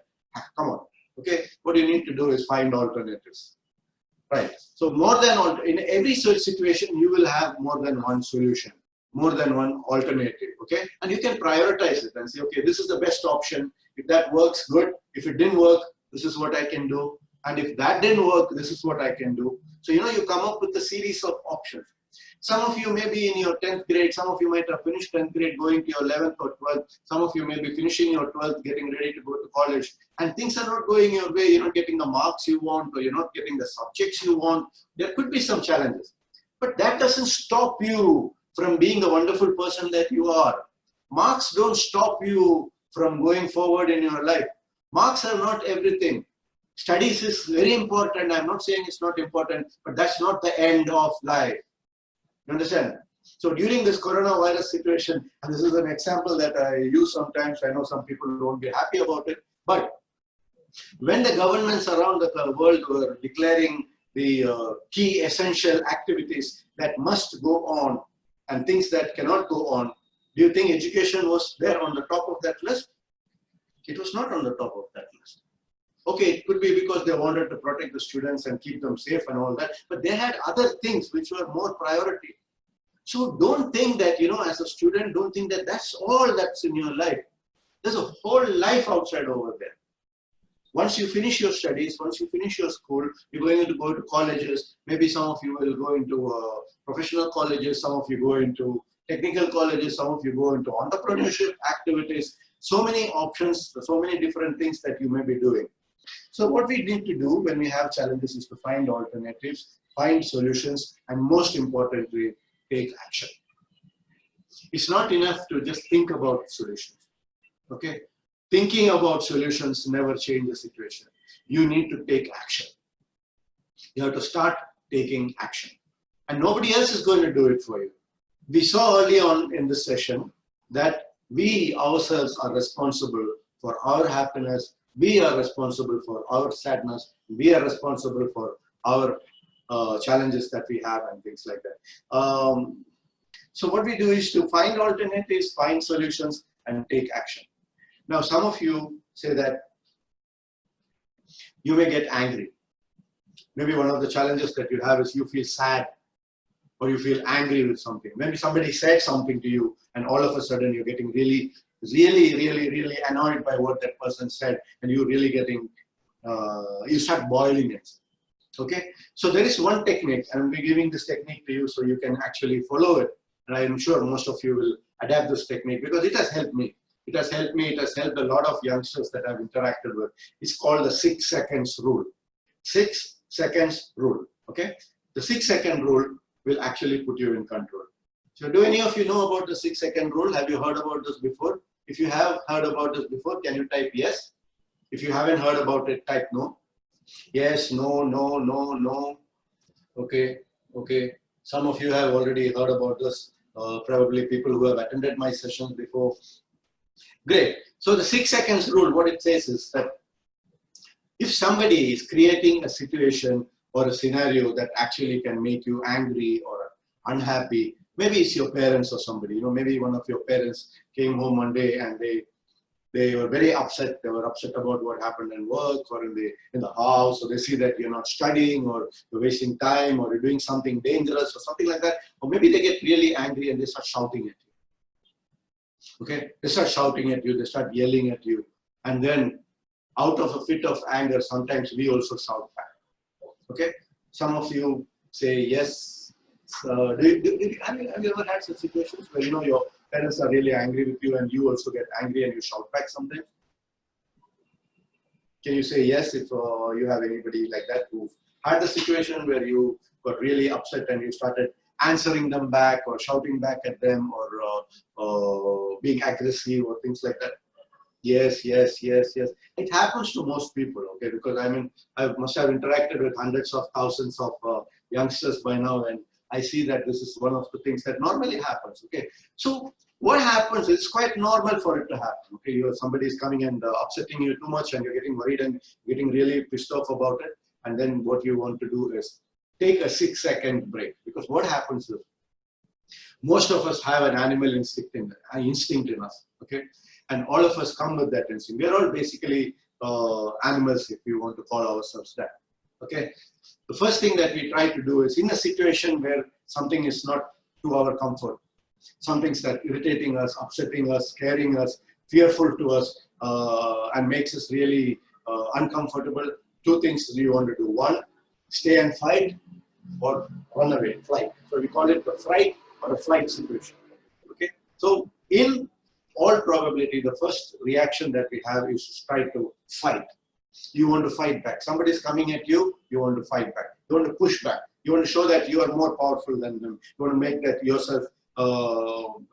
Come on. Okay. What you need to do is find alternatives. Right. So more than in every such situation, you will have more than one solution, more than one alternative. Okay, and you can prioritize it and say, okay, this is the best option. If that works, good. If it didn't work, this is what I can do. And if that didn't work, this is what I can do. So you come up with a series of options. Some of you may be in your 10th grade, some of you might have finished 10th grade going to your 11th or 12th, some of you may be finishing your 12th, getting ready to go to college, and things are not going your way, you're not getting the marks you want, or you're not getting the subjects you want. There could be some challenges. But that doesn't stop you from being the wonderful person that you are. Marks don't stop you from going forward in your life. Marks are not everything. Studies is very important. I'm not saying it's not important, but that's not the end of life. You understand? So during this coronavirus situation, and this is an example that I use sometimes, I know some people won't be happy about it, but when the governments around the world were declaring the key essential activities that must go on and things that cannot go on, do you think education was there on the top of that list? It was not on the top of that list. Okay, it could be because they wanted to protect the students and keep them safe and all that, but they had other things which were more priority. So don't think that, as a student, don't think that that's all that's in your life. There's a whole life outside over there. Once you finish your studies, once you finish your school, you're going to go to colleges. Maybe some of you will go into professional colleges, some of you go into technical colleges, some of you go into entrepreneurship activities. So many options, so many different things that you may be doing. So what we need to do when we have challenges is to find alternatives, find solutions, and most importantly, take action. It's not enough to just think about solutions. Okay? Thinking about solutions never change the situation. You need to take action. You have to start taking action. And nobody else is going to do it for you. We saw early on in this session that we ourselves are responsible for our happiness. We are responsible for our sadness. We are responsible for our challenges that we have and things like that. So what we do is to find alternatives, find solutions, and take action. Now, some of you say that you may get angry. Maybe one of the challenges that you have is you feel sad or you feel angry with something. Maybe somebody said something to you and all of a sudden you're getting really annoyed by what that person said, and you're really getting, you start boiling it. Okay, so there is one technique, and I'll be giving this technique to you so you can actually follow it. And I'm sure most of you will adapt this technique because it has helped me. It has helped me, it has helped a lot of youngsters that I've interacted with. It's called the 6 seconds rule. 6 seconds rule, okay? The 6 second rule will actually put you in control. So do any of you know about the 6 second rule? Have you heard about this before? If you have heard about this before, can you type yes? If you haven't heard about it, type no. Yes, no, no, no, no. Okay, okay. Some of you have already heard about this. Probably people who have attended my sessions before. Great. So the 6 seconds rule, what it says is that if somebody is creating a situation or a scenario that actually can make you angry or unhappy, maybe it's your parents or somebody, maybe one of your parents came home one day and they were very upset. They were upset about what happened in work or in the house, or they see that you're not studying or you're wasting time or you're doing something dangerous or something like that. Or maybe they get really angry and they start shouting at you. Okay, they start shouting at you, they start yelling at you. And then out of a fit of anger, sometimes we also shout back. Okay, some of you say yes. Have you ever had such situations where your parents are really angry with you and you also get angry and you shout back sometimes? Can you say yes if you have anybody like that who had the situation where you got really upset and you started answering them back or shouting back at them or being aggressive or things like that? Yes, yes, yes, yes. It happens to most people, okay? Because I must have interacted with hundreds of thousands of youngsters by now, and I see that this is one of the things that normally happens, okay? So what happens, it's quite normal for it to happen, okay? Somebody is coming and upsetting you too much and you're getting worried and getting really pissed off about it. And then what you want to do is take a 6 second break, because what happens is most of us have an animal instinct in us, okay? And all of us come with that instinct. We're all basically animals, if we want to call ourselves that, okay? The first thing that we try to do is, in a situation where something is not to our comfort, something's that irritating us, upsetting us, scaring us, fearful to us, and makes us really uncomfortable, two things we want to do. One, stay and fight, or run away, flight. So we call it a fright or a flight situation. Okay. So in all probability, the first reaction that we have is to try to fight. You want to fight back. Somebody is coming at you, you want to fight back. You want to push back. You want to show that you are more powerful than them. You want to make that yourself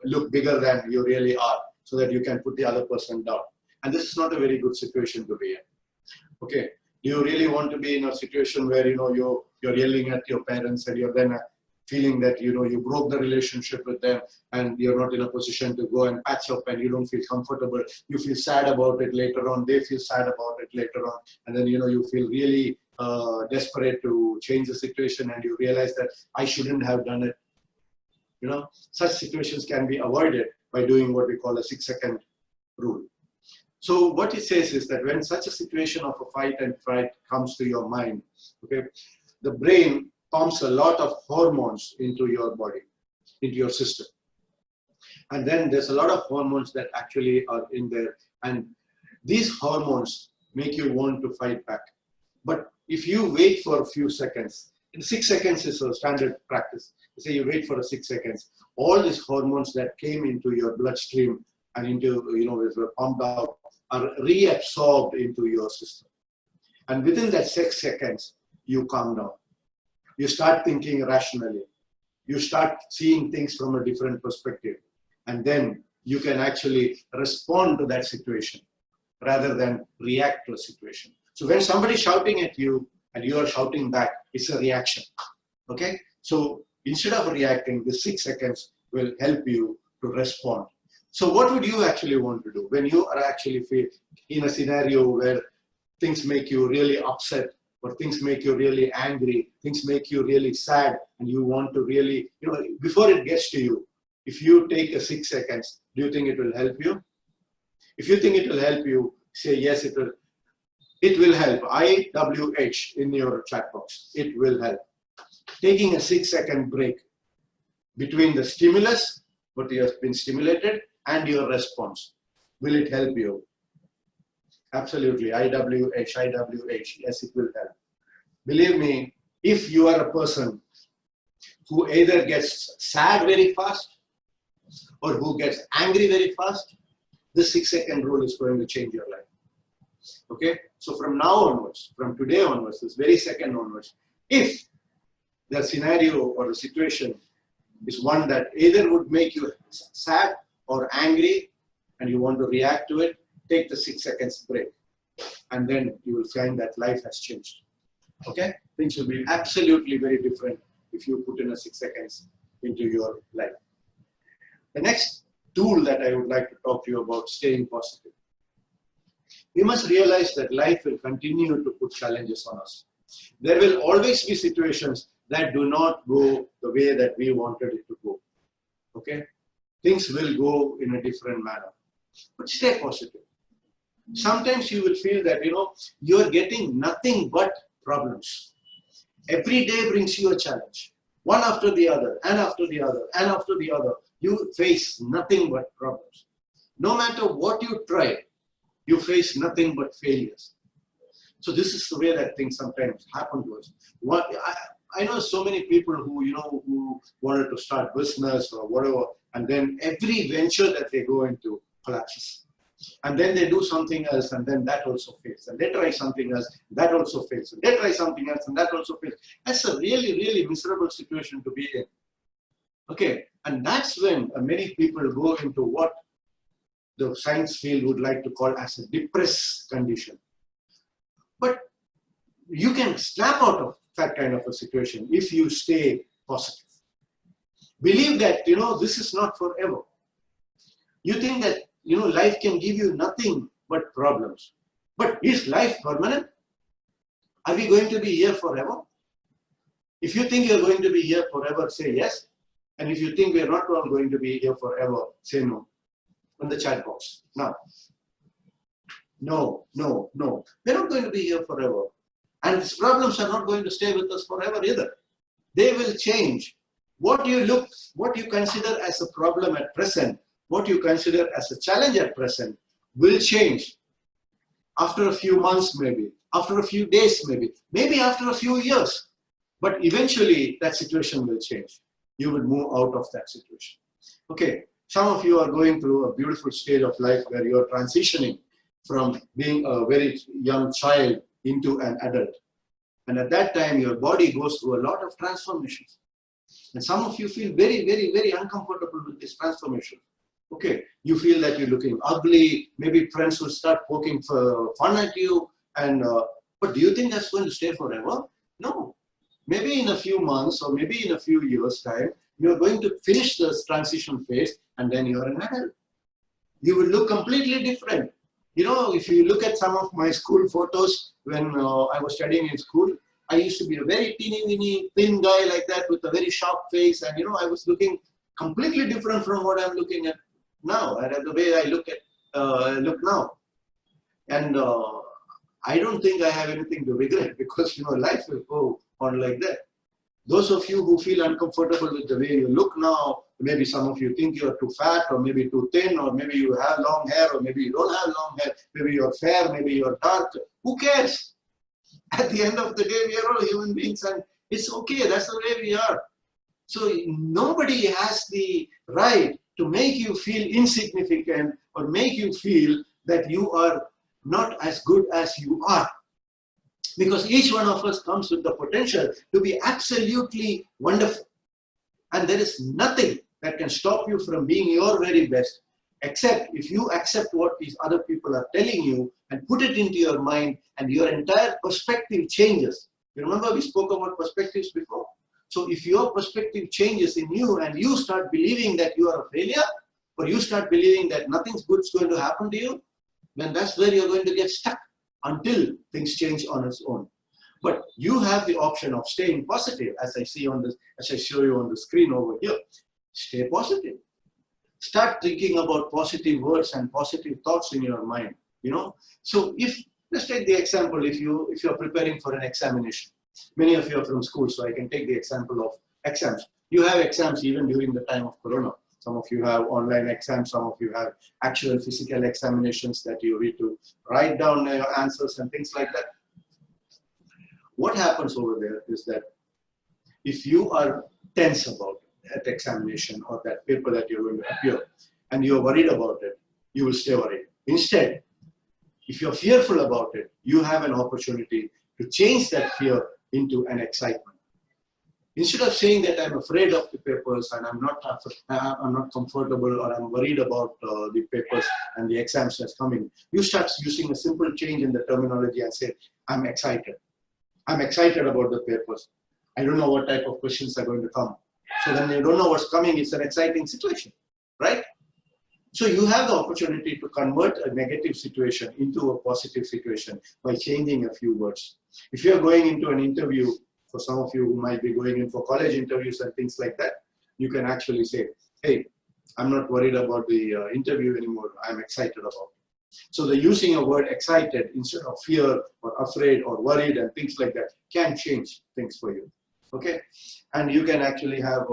look bigger than you really are, so that you can put the other person down. And this is not a very good situation to be in. Okay. Do you really want to be in a situation where you're yelling at your parents and you're then feeling that you broke the relationship with them and you're not in a position to go and patch up, and you don't feel comfortable, you feel sad about it later on, they feel sad about it later on, and then you feel really desperate to change the situation, and you realize that I shouldn't have done it. Such situations can be avoided by doing what we call a 6-second rule. So what it says is that when such a situation of a fight and flight comes to your mind, okay, the brain pumps a lot of hormones into your body, into your system. And then there's a lot of hormones that actually are in there. And these hormones make you want to fight back. But if you wait for a few seconds, 6 seconds is a standard practice. Say you wait for 6 seconds, all these hormones that came into your bloodstream and into, were pumped out, are reabsorbed into your system. And within that 6 seconds, you calm down. You start thinking rationally. You start seeing things from a different perspective. And then you can actually respond to that situation rather than react to a situation. So when somebody's shouting at you and you are shouting back, it's a reaction. Okay? So instead of reacting, the 6 seconds will help you to respond. So what would you actually want to do when you are actually in a scenario where things make you really upset, or things make you really angry, things make you really sad, and you want to really, before it gets to you, if you take a 6 seconds, do you think it will help you? If you think it will help you, say yes, it will. It will help. IWH in your chat box. It will help. Taking a 6 second break between the stimulus, what you have been stimulated, and your response. Will it help you? Absolutely. IWH, IWH. Yes, it will help. Believe me, if you are a person who either gets sad very fast or who gets angry very fast, this 6 second rule is going to change your life. Okay? So from now onwards, from today onwards, this very second onwards, if the scenario or the situation is one that either would make you sad or angry and you want to react to it, take the 6 seconds break. And then you will find that life has changed. Okay? Things will be absolutely very different if you put in a 6 seconds into your life. The next tool that I would like to talk to you about, staying positive. We must realize that life will continue to put challenges on us. There will always be situations that do not go the way that we wanted it to go. Okay? Things will go in a different manner. But stay positive. Sometimes you will feel that, you are getting nothing but problems. Every day brings you a challenge. One after the other, and after the other, and after the other. You face nothing but problems. No matter what you try, you face nothing but failures. So this is the way that things sometimes happen to us. I know so many people who, who wanted to start business or whatever, and then every venture that they go into collapses. And then they do something else, and then that also fails. And they try something else, that also fails. And they try something else, and that also fails. That's a really, really miserable situation to be in. Okay, and that's when many people go into what the science field would like to call as a depressed condition. But you can snap out of that kind of a situation if you stay positive. Believe that, this is not forever. You think that, life can give you nothing but problems. But is life permanent? Are we going to be here forever? If you think you're going to be here forever, say yes. And if you think we're not all going to be here forever, say no. On the chat box. Now. No. We're not going to be here forever. And these problems are not going to stay with us forever either. They will change. What you consider as a problem at present, what you consider as a challenge at present will change after a few months maybe, after a few days maybe after a few years. But eventually that situation will change. You will move out of that situation. Okay, some of you are going through a beautiful stage of life where you are transitioning from being a very young child into an adult. And at that time, your body goes through a lot of transformations. And some of you feel very, very, very uncomfortable with this transformation. Okay, you feel that you're looking ugly, maybe friends will start poking fun at you, and but do you think that's going to stay forever? No. Maybe in a few months or maybe in a few years' time, you're going to finish this transition phase and then you're an adult. You will look completely different. You know, if you look at some of my school photos when I was studying in school, I used to be a very teeny, thin guy like that with a very sharp face, and I was looking completely different from what I'm looking at now, and the way I look now. And I don't think I have anything to regret, because life will go on like that. Those of you who feel uncomfortable with the way you look now, maybe some of you think you're too fat, or maybe too thin, or maybe you have long hair, or maybe you don't have long hair, maybe you're fair, maybe you're dark. Who cares? At the end of the day, we are all human beings, and it's okay. That's the way we are. So nobody has the right to make you feel insignificant or make you feel that you are not as good as you are. Because each one of us comes with the potential to be absolutely wonderful. And there is nothing that can stop you from being your very best, except if you accept what these other people are telling you and put it into your mind, and your entire perspective changes. You remember we spoke about perspectives before? So if your perspective changes in you and you start believing that you are a failure, or you start believing that nothing's good is going to happen to you, then that's where you're going to get stuck until things change on its own. But you have the option of staying positive, as I show you on the screen over here. Stay positive. Start thinking about positive words and positive thoughts in your mind. So let's take the example, if you're preparing for an examination. Many of you are from school, so I can take the example of exams. You have exams even during the time of Corona. Some of you have online exams, some of you have actual physical examinations that you need to write down your answers and things like that. What happens over there is that if you are tense about that examination or that paper that you're going to appear, and you're worried about it, you will stay worried. Instead, if you're fearful about it, you have an opportunity to change that fear into an excitement. Instead of saying that I'm afraid of the papers and I'm not comfortable, or I'm worried about the papers and the exams that's coming, you start using a simple change in the terminology and say, I'm excited. I'm excited about the papers. I don't know what type of questions are going to come. So when you don't know what's coming, it's an exciting situation, right? So you have the opportunity to convert a negative situation into a positive situation by changing a few words. If you're going into an interview, for some of you who might be going in for college interviews and things like that, you can actually say, hey, I'm not worried about the interview anymore. I'm excited about it. So the using a word excited instead of fear or afraid or worried and things like that can change things for you. Okay? And you can actually have,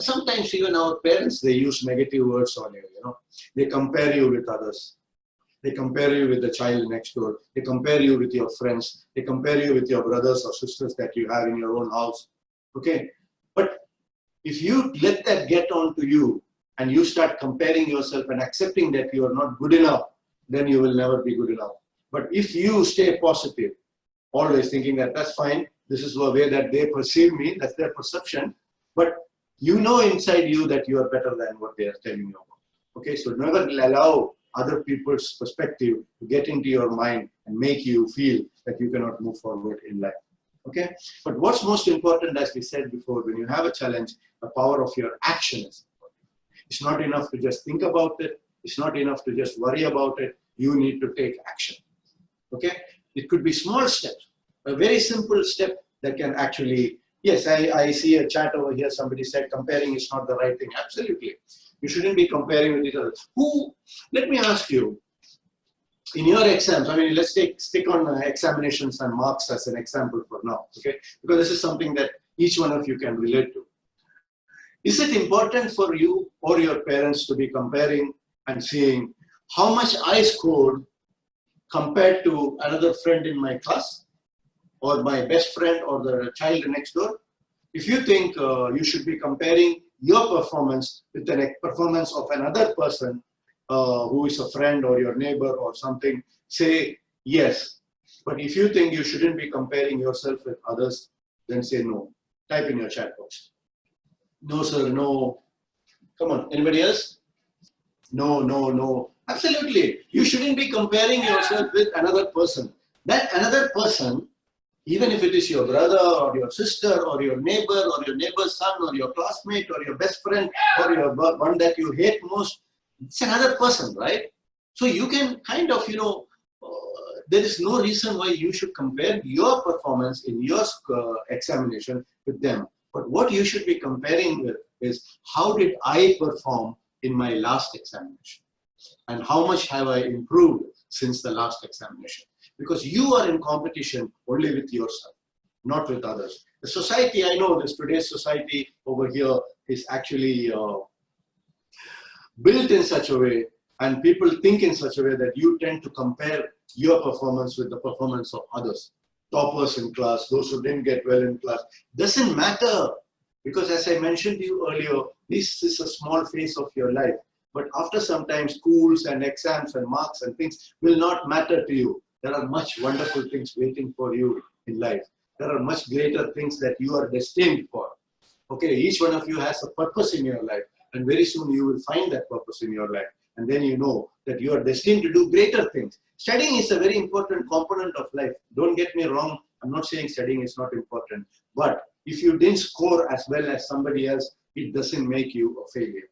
sometimes even our parents, they use negative words on you, They compare you with others. They compare you with the child next door. They compare you with your friends. They compare you with your brothers or sisters that you have in your own house. Okay? But if you let that get onto you and you start comparing yourself and accepting that you are not good enough, then you will never be good enough. But if you stay positive, always thinking that that's fine, this is the way that they perceive me, that's their perception, but you know inside you that you are better than what they are telling you about. Okay, so never allow other people's perspective to get into your mind and make you feel that you cannot move forward in life. Okay, but what's most important, as we said before, when you have a challenge, the power of your action is important. It's not enough to just think about it. It's not enough to just worry about it. You need to take action. Okay, it could be small steps, a very simple step that can actually, yes, I see a chat over here, somebody said comparing is not the right thing. Absolutely. You shouldn't be comparing with each other. Let me ask you, in your exams, I mean, let's stick on examinations and marks as an example for now, okay? Because this is something that each one of you can relate to. Is it important for you or your parents to be comparing and seeing how much I scored compared to another friend in my class, or my best friend, or the child next door? If you think you should be comparing your performance with the performance of another person who is a friend or your neighbor or something, say yes. But if you think you shouldn't be comparing yourself with others, then say no. Type in your chat box. No, sir, no. Come on, anybody else? No, no, no. Absolutely. You shouldn't be comparing yourself with another person. That another person, even if it is your brother or your sister or your neighbor or your neighbor's son or your classmate or your best friend or your one that you hate most, it's another person, right? So you can kind of, there is no reason why you should compare your performance in your examination with them. But what you should be comparing with is, how did I perform in my last examination? And how much have I improved since the last examination? Because you are in competition only with yourself, not with others. The society, I know this, today's society over here is actually built in such a way, and people think in such a way that you tend to compare your performance with the performance of others. Toppers in class, those who didn't get well in class. Doesn't matter, because as I mentioned to you earlier, this is a small phase of your life. But after some time, schools and exams and marks and things will not matter to you. There are much wonderful things waiting for you in life. There are much greater things that you are destined for. Okay, each one of you has a purpose in your life, and very soon you will find that purpose in your life. And then you know that you are destined to do greater things. Studying is a very important component of life. Don't get me wrong. I'm not saying studying is not important. But if you didn't score as well as somebody else, it doesn't make you a failure.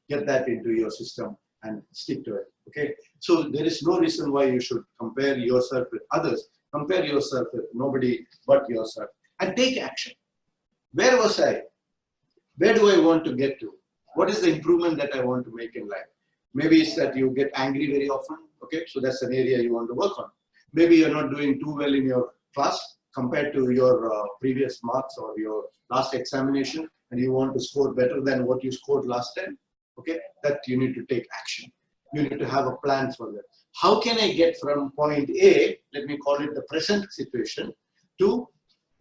Get that into your system and stick to it, okay? So there is no reason why you should compare yourself with others. Compare yourself with nobody but yourself, and take action. Where was I? Where do I want to get to? What is the improvement that I want to make in life? Maybe it's that you get angry very often, okay? So that's an area you want to work on. Maybe you're not doing too well in your class compared to your previous marks or your last examination, and you want to score better than what you scored last time. Okay, that you need to take action. You need to have a plan for that. How can I get from point A, let me call it the present situation, to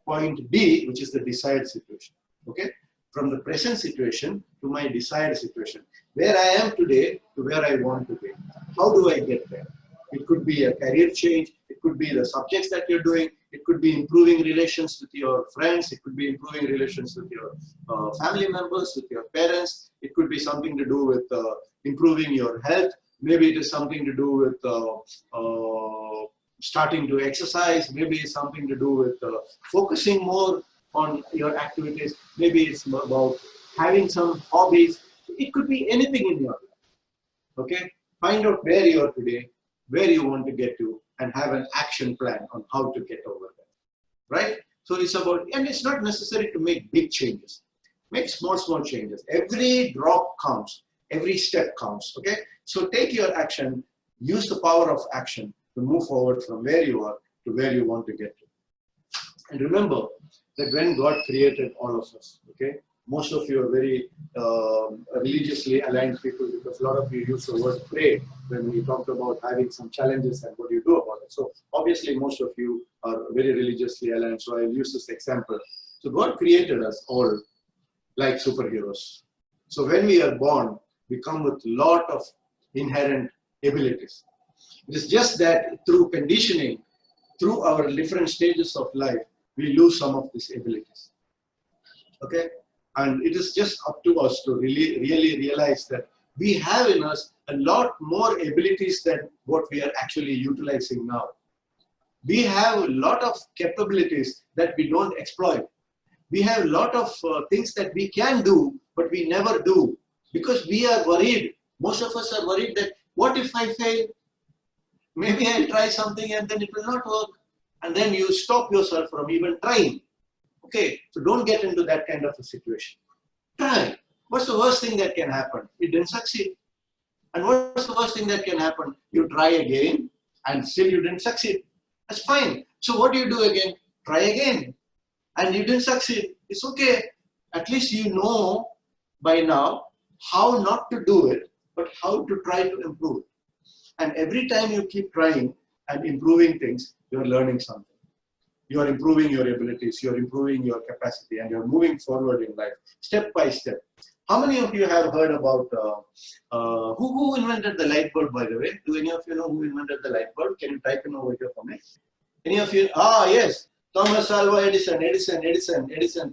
point B, which is the desired situation? Okay, from the present situation to my desired situation. Where I am today to where I want to be. How do I get there? It could be a career change. It could be the subjects that you're doing. It could be improving relations with your friends. It could be improving relations with your family members, with your parents. It could be something to do with improving your health. Maybe it is something to do with starting to exercise. Maybe it's something to do with focusing more on your activities. Maybe it's about having some hobbies. It could be anything in your life. Okay? Find out where you are today, where you want to get to, and have an action plan on how to get over there. Right? So it's about, and it's not necessary to make big changes. Make small changes. Every drop counts. Every step counts. Okay? So take your action, use the power of action to move forward from where you are to where you want to get to. And remember that when God created all of us, okay, most of you are very religiously aligned people, because a lot of you use the word pray when we talked about having some challenges and what do you do about it. So obviously most of you are very religiously aligned, so I'll use this example. So God created us all like superheroes. So when we are born, we come with a lot of inherent abilities. It is just that through conditioning, through our different stages of life, we lose some of these abilities. Okay? And it is just up to us to really realize that we have in us a lot more abilities than what we are actually utilizing now. We have a lot of capabilities that we don't exploit. We have a lot of things that we can do, but we never do, because we are worried. Most of us are worried that, what if I fail? Maybe I'll try something and then it will not work. And then you stop yourself from even trying. Okay, so don't get into that kind of a situation. Try. What's the worst thing that can happen? It didn't succeed. And what's the worst thing that can happen? You try again and still you didn't succeed. That's fine. So what do you do again? Try again. And you didn't succeed. It's okay. At least you know by now how not to do it, but how to try to improve it. And every time you keep trying and improving things, you're learning something. You are improving your abilities, you're improving your capacity, and you're moving forward in life, step by step. How many of you have heard about, who invented the light bulb, by the way? Do any of you know who invented the light bulb? Can you type in over here for me? Any of you? Ah, yes. Thomas Alva Edison,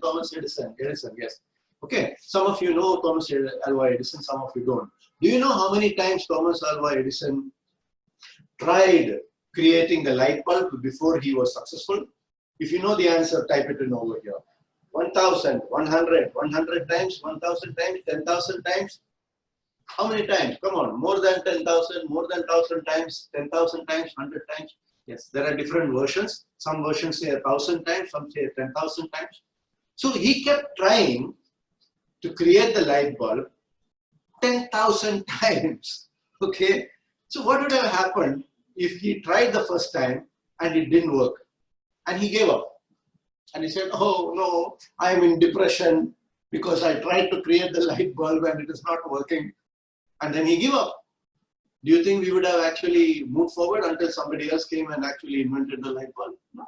Thomas Edison, yes. Okay, some of you know Thomas Alva Edison, some of you don't. Do you know how many times Thomas Alva Edison tried creating the light bulb before he was successful? If you know the answer, type it in over here. 1,000, 100 times, 1,000 times, 10,000 times. How many times? Come on, more than 10,000, more than 1,000 times, 10,000 times, 100 times. Yes, there are different versions. Some versions say 1,000 times, some say 10,000 times. So he kept trying to create the light bulb 10,000 times. Okay, so what would have happened if he tried the first time and it didn't work and he gave up? And he said, oh no, I am in depression because I tried to create the light bulb and it is not working. And then he gave up. Do you think we would have actually moved forward until somebody else came and actually invented the light bulb? No.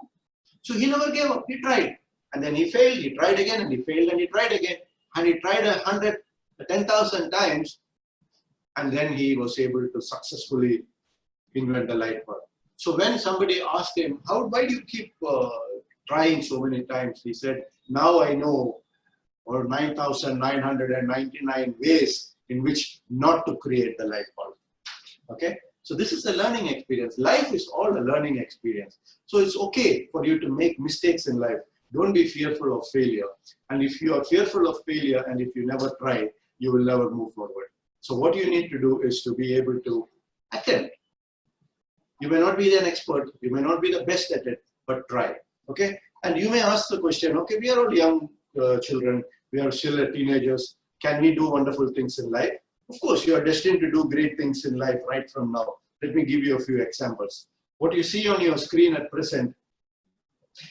So he never gave up. He tried. And then he failed. He tried again and he failed and he tried again. And he tried 100, 10,000 times. And then he was able to successfully invent the light bulb. So when somebody asked him, why do you keep trying so many times? He said, now I know, or 9,999 ways in which not to create the light bulb. Okay, so this is a learning experience. Life is all a learning experience. So it's okay for you to make mistakes in life. Don't be fearful of failure. And if you are fearful of failure and if you never try, you will never move forward. So what you need to do is to be able to attempt. You may not be an expert, you may not be the best at it, but try. Okay, and you may ask the question, okay, we are all young children, we are still teenagers. Can we do wonderful things in life? Of course, you are destined to do great things in life right from now. Let me give you a few examples. What you see on your screen at present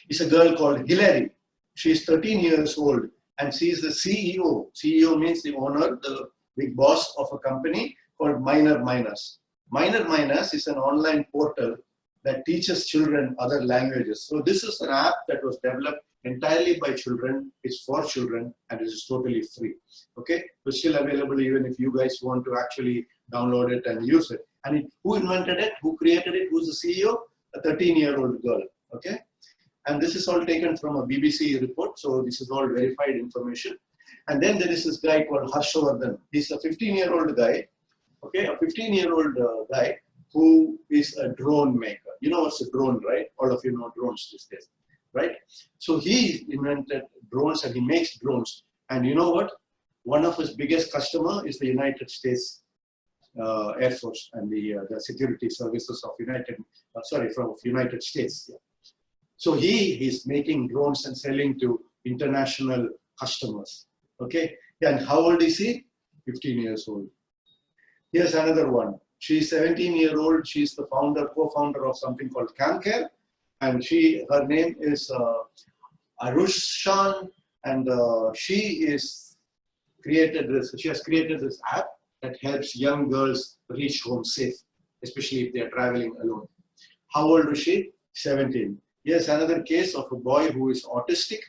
is a girl called Hillary. She is 13 years old and she is the CEO. CEO means the owner, the big boss of a company called Minor Miners. Minor Miners is an online portal that teaches children other languages. So this is an app that was developed entirely by children. It's for children and it is totally free. Okay, it's still available even if you guys want to actually download it and use it. And who invented it? Who created it? Who's the CEO? A 13-year-old girl. Okay, and this is all taken from a BBC report. So this is all verified information. And then there is this guy called Harshavardhan. He's a 15-year-old guy. Okay, a 15-year-old guy who is a drone maker. You know what's a drone, right? All of you know drones these days, right? So he invented drones and he makes drones. And you know what? One of his biggest customer is the United States Air Force and the security services of United States. Yeah. So he is making drones and selling to international customers. Okay, and how old is he? 15 years old. Here's another one. She's 17-year-old. She's the co-founder of something called CamCare, and her name is Arushan, and she has created this app that helps young girls reach home safe, especially if they are traveling alone. How old is she? 17. Here's another case of a boy who is autistic.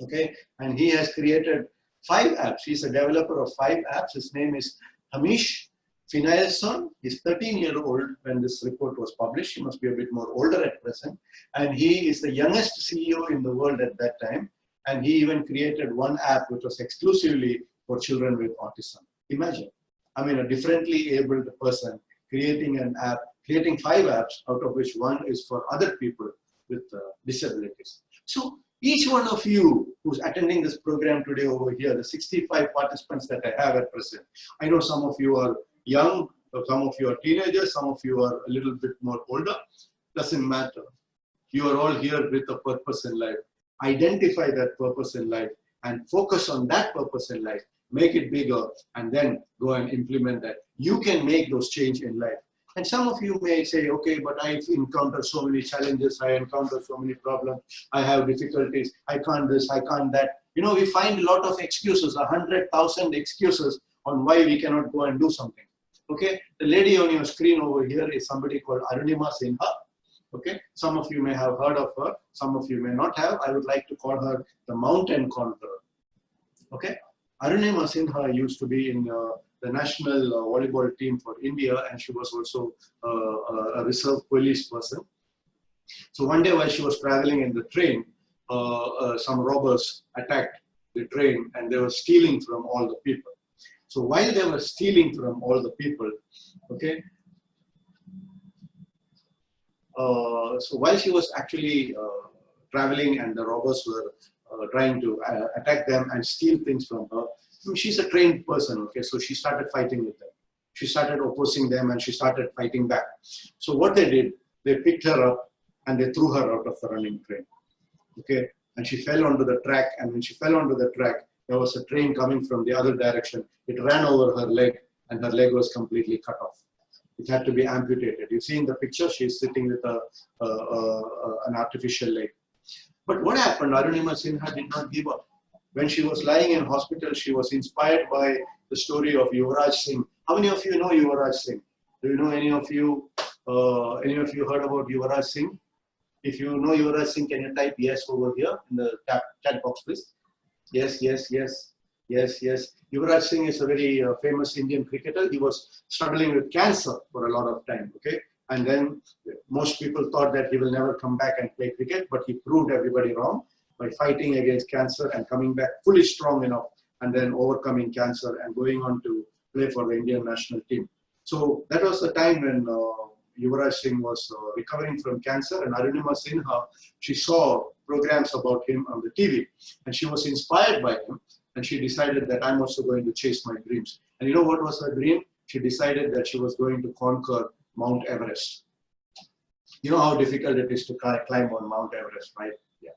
Okay, and he has created 5 apps. He's a developer of 5 apps. His name is Hamish Finayson. He's 13-year-old when this report was published. He must be a bit more older at present. And he is the youngest CEO in the world at that time. And he even created one app which was exclusively for children with autism. Imagine, I mean, a differently abled person creating an app, creating 5 apps, out of which one is for other people with disabilities. So each one of you who's attending this program today over here, the 65 participants that I have at present, I know some of you are young, some of you are teenagers, some of you are a little bit more older. Doesn't matter. You are all here with a purpose in life. Identify that purpose in life and focus on that purpose in life make it bigger, and then go and implement that. You can make those change in life. And some of you may say, okay, but I've encountered so many challenges, I encountered so many problems, I have difficulties, I can't this, I can't that. You know, we find a lot of excuses, 100,000 excuses on why we cannot go and do something. Okay, the lady on your screen over here is somebody called Arunima Sinha. Okay, some of you may have heard of her, some of you may not have. I would like to call her the mountain conqueror. Okay, Arunima Sinha used to be in the national volleyball team for India, and she was also a reserve police person. So one day while she was traveling in the train, some robbers attacked the train and they were stealing from all the people. So while they were stealing from all the people, okay, so while she was actually traveling and the robbers were trying to attack them and steal things from her, I mean, she's a trained person, okay, so she started fighting with them. She started opposing them and she started fighting back. So what they did, they picked her up and they threw her out of the running train, okay, and she fell onto the track, and when she fell onto the track, there was a train coming from the other direction. It ran over her leg and her leg was completely cut off. It had to be amputated. You see in the picture, she's sitting with an artificial leg. But what happened? Arunima Sinha did not give up. When she was lying in hospital, she was inspired by the story of Yuvraj Singh. How many of you know Yuvraj Singh? Do you know any of you heard about Yuvraj Singh? If you know Yuvraj Singh, can you type yes over here in the chat box, please? Yes, yes, yes, yes, yes. Yuvraj Singh is a very famous Indian cricketer. He was struggling with cancer for a lot of time, okay? And then most people thought that he will never come back and play cricket, but he proved everybody wrong by fighting against cancer and coming back fully strong enough and then overcoming cancer and going on to play for the Indian national team. So that was the time when Yuvraj Singh was recovering from cancer, and Arunima Sinha, she saw programs about him on the TV, and she was inspired by him, and she decided that I'm also going to chase my dreams. And you know what was her dream? She decided that she was going to conquer Mount Everest. You know how difficult it is to climb on Mount Everest, right? Yeah.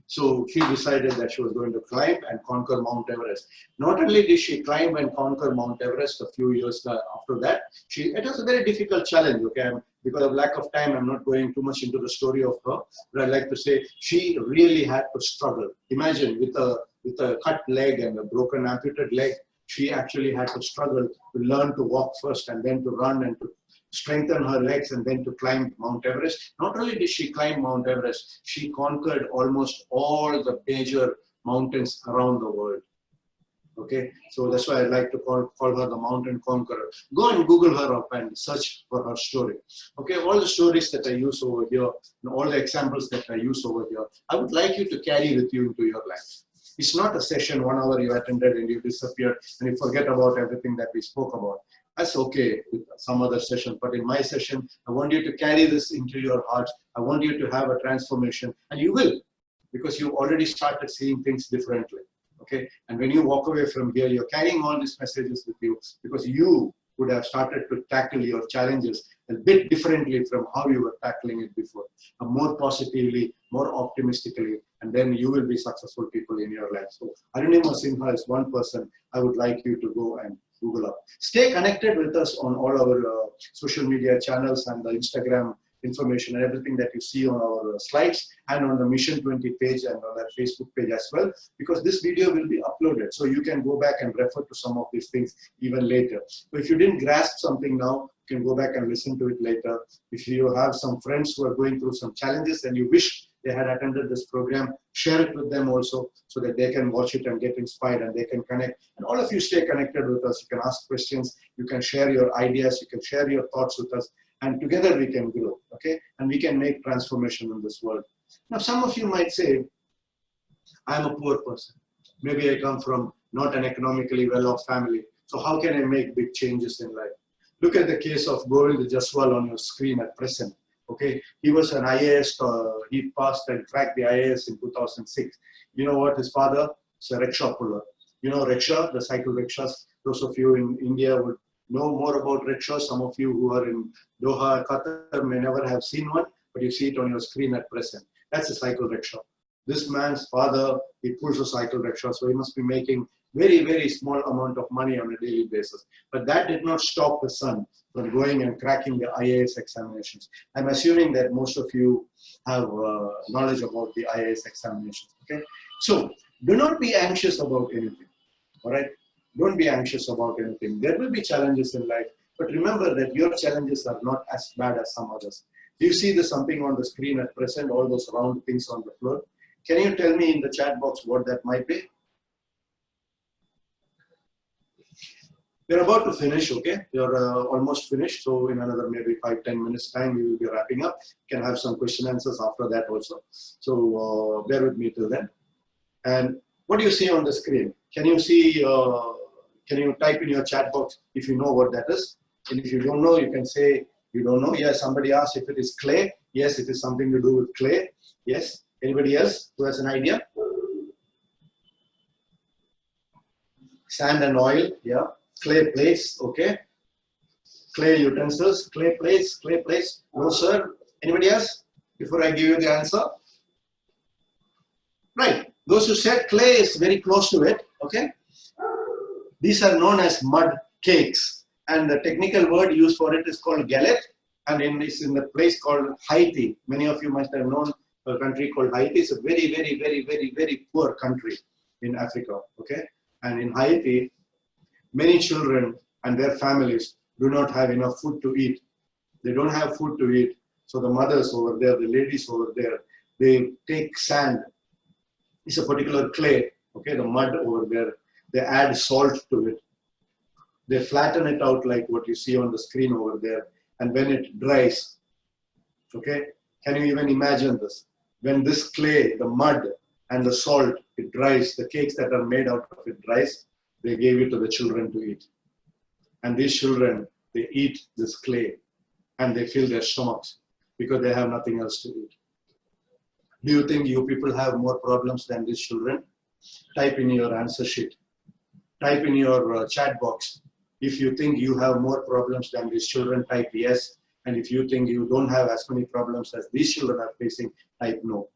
So she decided that she was going to climb and conquer Mount Everest. Not only did she climb and conquer Mount Everest a few years after that, it was a very difficult challenge, okay? Because of lack of time, I'm not going too much into the story of her, but I'd like to say she really had to struggle. Imagine with a cut leg and a broken amputated leg, she actually had to struggle to learn to walk first and then to run and to strengthen her legs and then to climb Mount Everest. Not only did she climb Mount Everest, she conquered almost all the major mountains around the world. Okay, so that's why I like to call her the mountain conqueror. Go and Google her up and search for her story. Okay, all the stories that I use over here, and all the examples that I use over here, I would like you to carry with you into your life. It's not a session, 1 hour you attended and you disappeared and you forget about everything that we spoke about. That's okay with some other session, but in my session, I want you to carry this into your heart. I want you to have a transformation, and you will, because you already started seeing things differently. Okay, and when you walk away from here, you're carrying all these messages with you because you would have started to tackle your challenges a bit differently from how you were tackling it before, more positively, more optimistically, and then you will be successful people in your life. So Arunima Sinha is one person I would like you to go and Google up. Stay connected with us on all our social media channels and the Instagram information and everything that you see on our slides and on the Mission20 page and on our Facebook page as well, because this video will be uploaded. So you can go back and refer to some of these things even later. So if you didn't grasp something now, you can go back and listen to it later. If you have some friends who are going through some challenges and you wish they had attended this program, share it with them also so that they can watch it and get inspired and they can connect. And all of you stay connected with us. You can ask questions, you can share your ideas, you can share your thoughts with us, and together we can grow, okay? And we can make transformation in this world. Now, some of you might say, I'm a poor person. Maybe I come from not an economically well-off family. So how can I make big changes in life? Look at the case of Govind Jaswal on your screen at present. Okay, he was an IAS, he passed and cracked the IAS in 2006. You know what, his father is a rickshaw puller. You know rickshaw, the cycle rickshaws. Those of you in India would know more about rickshaws. Some of you who are in Doha, Qatar may never have seen one, but you see it on your screen at present. That's a cycle rickshaw. This man's father, he pulls a cycle rickshaw, so he must be making very, very small amount of money on a daily basis. But that did not stop the son from going and cracking the IAS examinations. I'm assuming that most of you have knowledge about the IAS examinations, okay? So do not be anxious about anything, all right? Don't be anxious about anything. There will be challenges in life, but remember that your challenges are not as bad as some others. Do you see something on the screen at present, all those round things on the floor? Can you tell me in the chat box what that might be? We're about to finish, okay? You're almost finished. So in another maybe 5-10 minutes time, we will be wrapping up. You can have some question answers after that also. So bear with me till then. And what do you see on the screen? Can you see, can you type in your chat box if you know what that is? And if you don't know, you can say you don't know. Yes, somebody asked if it is clay. Yes, it is something to do with clay. Yes. Anybody else who has an idea? Sand and oil, yeah. Clay plates, okay. Clay utensils, clay plates, clay plates. No, sir. Anybody else? Before I give you the answer. Right. Those who said clay is very close to it, okay. These are known as mud cakes. And the technical word used for it is called galette. And it's in the place called Haiti. Many of you must have known a country called Haiti. It's a very, very, very, very, very poor country in Africa, okay. And in Haiti, many children and their families do not have enough food to eat. They don't have food to eat. So the mothers over there, the ladies over there, they take sand. It's a particular clay, okay, the mud over there. They add salt to it. They flatten it out like what you see on the screen over there. And when it dries, okay, can you even imagine this? When this clay, the mud and the salt, it dries, the cakes that are made out of it dries, they gave it to the children to eat. And these children, they eat this clay and they fill their stomachs because they have nothing else to eat. Do you think you people have more problems than these children? Type in your answer sheet. Type in your chat box. If you think you have more problems than these children, type yes. And if you think you don't have as many problems as these children are facing, type no.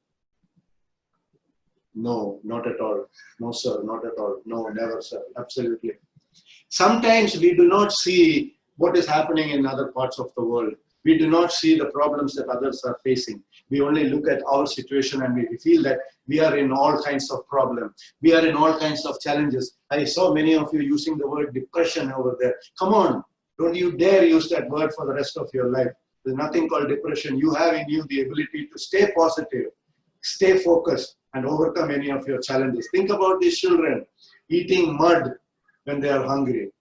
No, not at all. No, sir, not at all. No, never, sir. Absolutely. Sometimes we do not see what is happening in other parts of the world. We do not see the problems that others are facing. We only look at our situation and we feel that we are in all kinds of problems. We are in all kinds of challenges. I saw many of you using the word depression over there. Come on, don't you dare use that word for the rest of your life. There's nothing called depression. You have in you the ability to stay positive, stay focused, and overcome any of your challenges. Think about these children eating mud when they are hungry.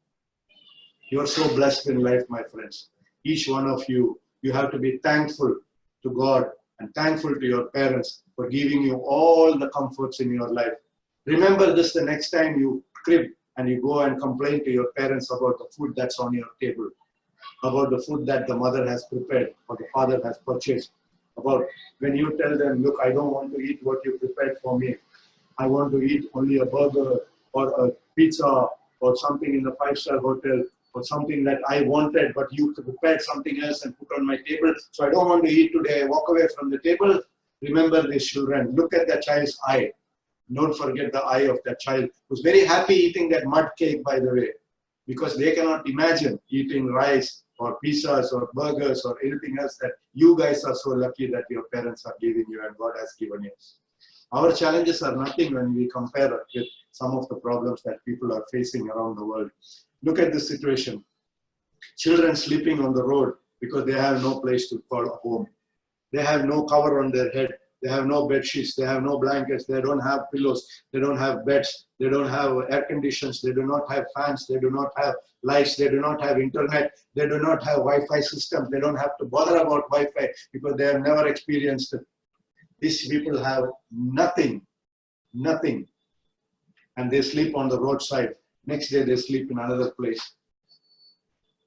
You are so blessed in life, my friends. Each one of you, you have to be thankful to God and thankful to your parents for giving you all the comforts in your life. Remember this the next time you crib and you go and complain to your parents about the food that's on your table, about the food that the mother has prepared or the father has purchased, about when you tell them, look, I don't want to eat what you prepared for me. I want to eat only a burger or a pizza or something in the 5-star hotel or something that I wanted, but you prepared something else and put on my table. So I don't want to eat today. I walk away from the table. Remember these children. Look at the child's eye. Don't forget the eye of that child who's very happy eating that mud cake, by the way, because they cannot imagine eating rice or pizzas or burgers or anything else that you guys are so lucky that your parents are giving you and God has given you. Our challenges are nothing when we compare with some of the problems that people are facing around the world. Look at this situation. Children sleeping on the road because they have no place to call a home. They have no cover on their head. They have no bed sheets. They have no blankets. They don't have pillows. They don't have beds. They don't have air conditions. They do not have fans. They do not have lights. They do not have internet. They do not have Wi-Fi systems. They don't have to bother about Wi-Fi because they have never experienced it. These people have nothing, nothing. And they sleep on the roadside. Next day they sleep in another place.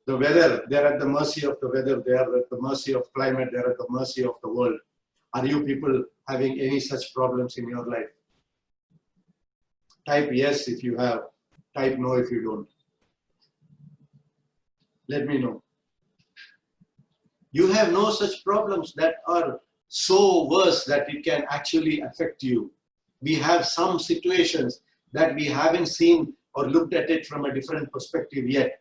The weather, they're at the mercy of the weather. They are at the mercy of climate. They're at the mercy of the world. Are you people having any such problems in your life? Type yes if you have. Type no if you don't. Let me know. You have no such problems that are so worse that it can actually affect you. We have some situations that we haven't seen or looked at it from a different perspective yet.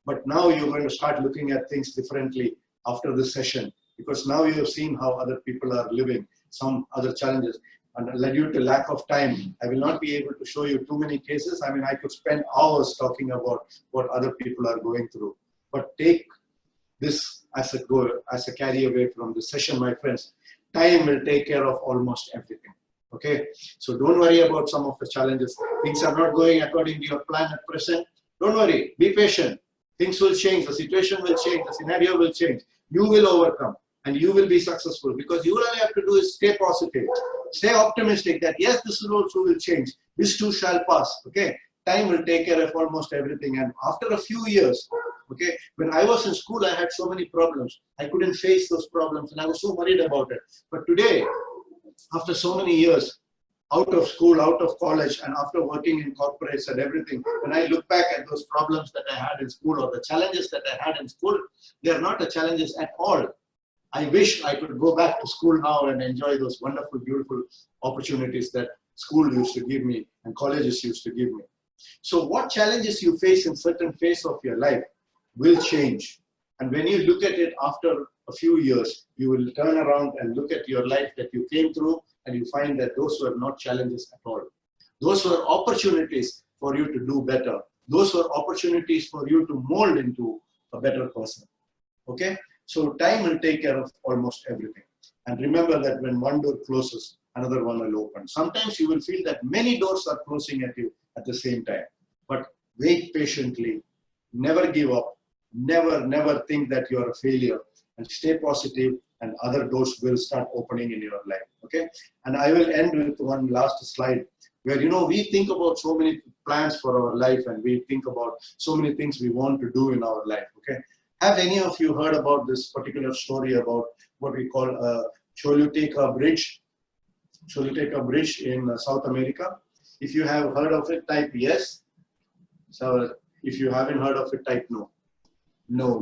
But now you're going to start looking at things differently after this session, because now you have seen how other people are living, some other challenges. And due to lack of time, I will not be able to show you too many cases. I mean, I could spend hours talking about what other people are going through. But take this as a carry away from the session, my friends. Time will take care of almost everything. Okay, so don't worry about some of the challenges. Things are not going according to your plan at present. Don't worry, be patient. Things will change, the situation will change, the scenario will change. You will overcome and you will be successful, because you all you have to do is stay positive, stay optimistic that yes, this also will change. This too shall pass. Okay, time will take care of almost everything. And after a few years, okay, when I was in school, I had so many problems. I couldn't face those problems and I was so worried about it. But today, after so many years, out of school, out of college, and after working in corporates and everything, when I look back at those problems that I had in school or the challenges that I had in school, they are not the challenges at all. I wish I could go back to school now and enjoy those wonderful, beautiful opportunities that school used to give me and colleges used to give me. So what challenges you face in certain phase of your life will change. And when you look at it after a few years, you will turn around and look at your life that you came through, and you find that those were not challenges at all. Those were opportunities for you to do better. Those were opportunities for you to mold into a better person. Okay? So time will take care of almost everything. And remember that when one door closes, another one will open. Sometimes you will feel that many doors are closing at you at the same time. But wait patiently. Never give up. Never think that you are a failure. And stay positive, and other doors will start opening in your life. Okay? And I will end with one last slide where, you know, we think about so many plans for our life, and we think about so many things we want to do in our life. Okay? Have any of you heard about this particular story about what we call Choluteca Bridge? Choluteca Bridge in South America. If you have heard of it, type yes. So if you haven't heard of it, type no. No,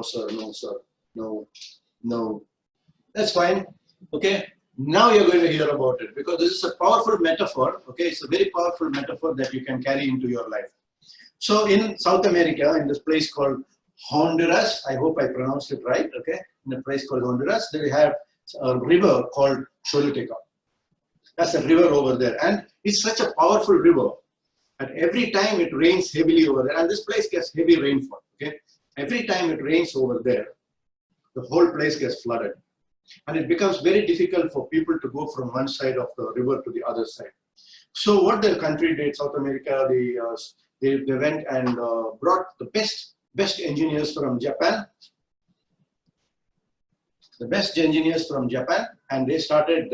sir, no. That's fine. Okay. Now you're going to hear about it, because this is a powerful metaphor. Okay. It's a very powerful metaphor that you can carry into your life. So in South America, in this place called Honduras, I hope I pronounced it right. Okay. In a place called Honduras, they have a river called Choluteca. That's a river over there. And it's such a powerful river. And every time it rains heavily over there, and this place gets heavy rainfall, okay? Every time it rains over there, the whole place gets flooded. And it becomes very difficult for people to go from one side of the river to the other side. So what the country did, South America, they went and brought the best engineers from Japan. The best engineers from Japan, and they started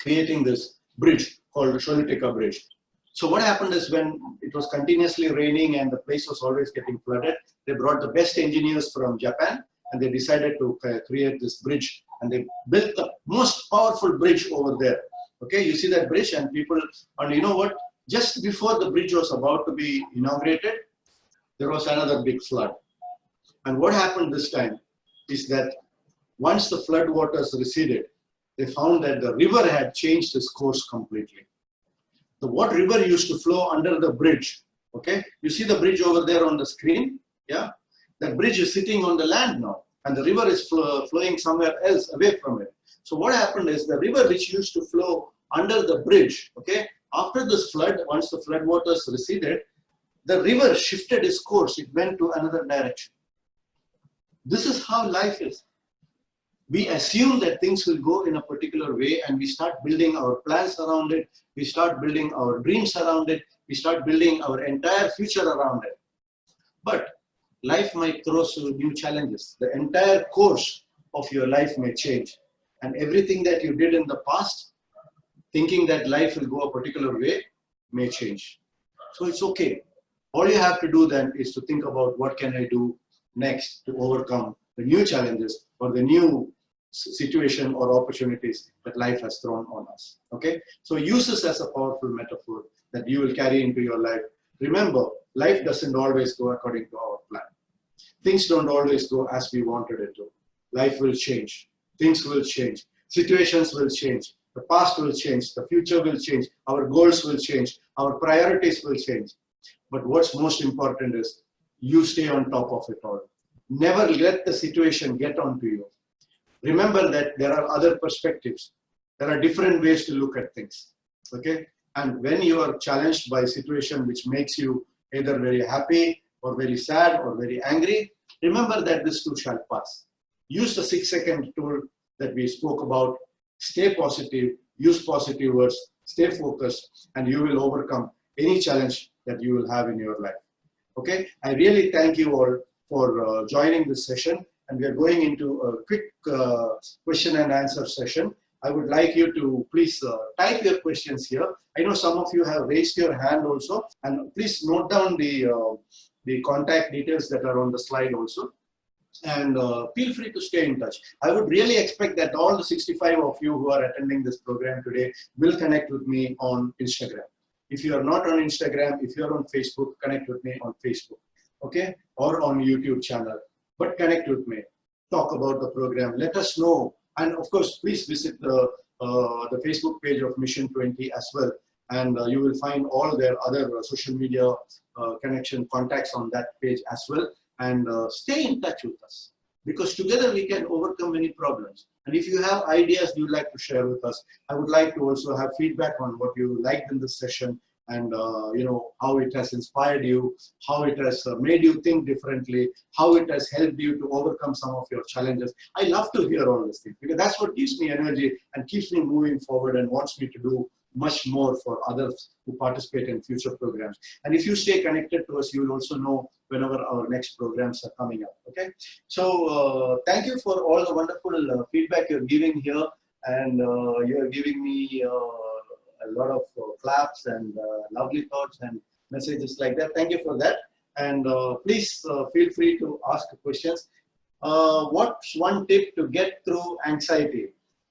creating this bridge called the Choluteca Bridge. So what happened is, when it was continuously raining and the place was always getting flooded, they brought the best engineers from Japan, and they decided to create this bridge, and they built the most powerful bridge over there. Okay, you see that bridge, and people, and you know what? Just before the bridge was about to be inaugurated, there was another big flood. And what happened this time is that once the flood waters receded, they found that the river had changed its course completely. The what river used to flow under the bridge, okay? You see the bridge over there on the screen, yeah? That bridge is sitting on the land now, and the river is flowing somewhere else away from it. So what happened is, the river which used to flow under the bridge, okay? After this flood, once the flood waters receded, the river shifted its course. It went to another direction. This is how life is. We assume that things will go in a particular way, and we start building our plans around it. We start building our dreams around it. We start building our entire future around it. But life might throw some new challenges. The entire course of your life may change. And everything that you did in the past, thinking that life will go a particular way, may change. So it's okay. All you have to do then is to think about, what can I do next to overcome the new challenges or the new situation or opportunities that life has thrown on us. Okay, so use this as a powerful metaphor that you will carry into your life. Remember, life doesn't always go according to our plan. Things don't always go as we wanted it to. Life will change. Things will change. Situations will change. The past will change, the future will change, our goals will change, our priorities will change. But what's most important is you stay on top of it all. Never let the situation get onto you. Remember that there are other perspectives. There are different ways to look at things. Okay? And when you are challenged by a situation which makes you either very happy or very sad or very angry, remember that this too shall pass. Use the 6-second tool that we spoke about. Stay positive, use positive words, stay focused, and you will overcome any challenge that you will have in your life. Okay? I really thank you all for joining this session, and we are going into a quick question and answer session. I would like you to please type your questions here. I know some of you have raised your hand also, and please note down the contact details that are on the slide also. And feel free to stay in touch. I would really expect that all the 65 of you who are attending this program today will connect with me on Instagram. If you are not on Instagram, if you are on Facebook, connect with me on Facebook, okay? Or on YouTube channel, but connect with me. Talk about the program. Let us know. And of course, please visit the Facebook page of Mission20 as well. And you will find all their other social media connection contacts on that page as well. And stay in touch with us, because together we can overcome many problems. And if you have ideas you'd like to share with us, I would like to also have feedback on what you liked in this session, and you know, how it has inspired you, how it has made you think differently, how it has helped you to overcome some of your challenges. I love to hear all these things, because that's what gives me energy and keeps me moving forward and wants me to do much more for others who participate in future programs. And if you stay connected to us, you will also know whenever our next programs are coming up. Okay, so thank you for all the wonderful feedback you're giving here, and you're giving me a lot of claps and lovely thoughts and messages like that. Thank you for that. And please feel free to ask questions. What's one tip to get through anxiety?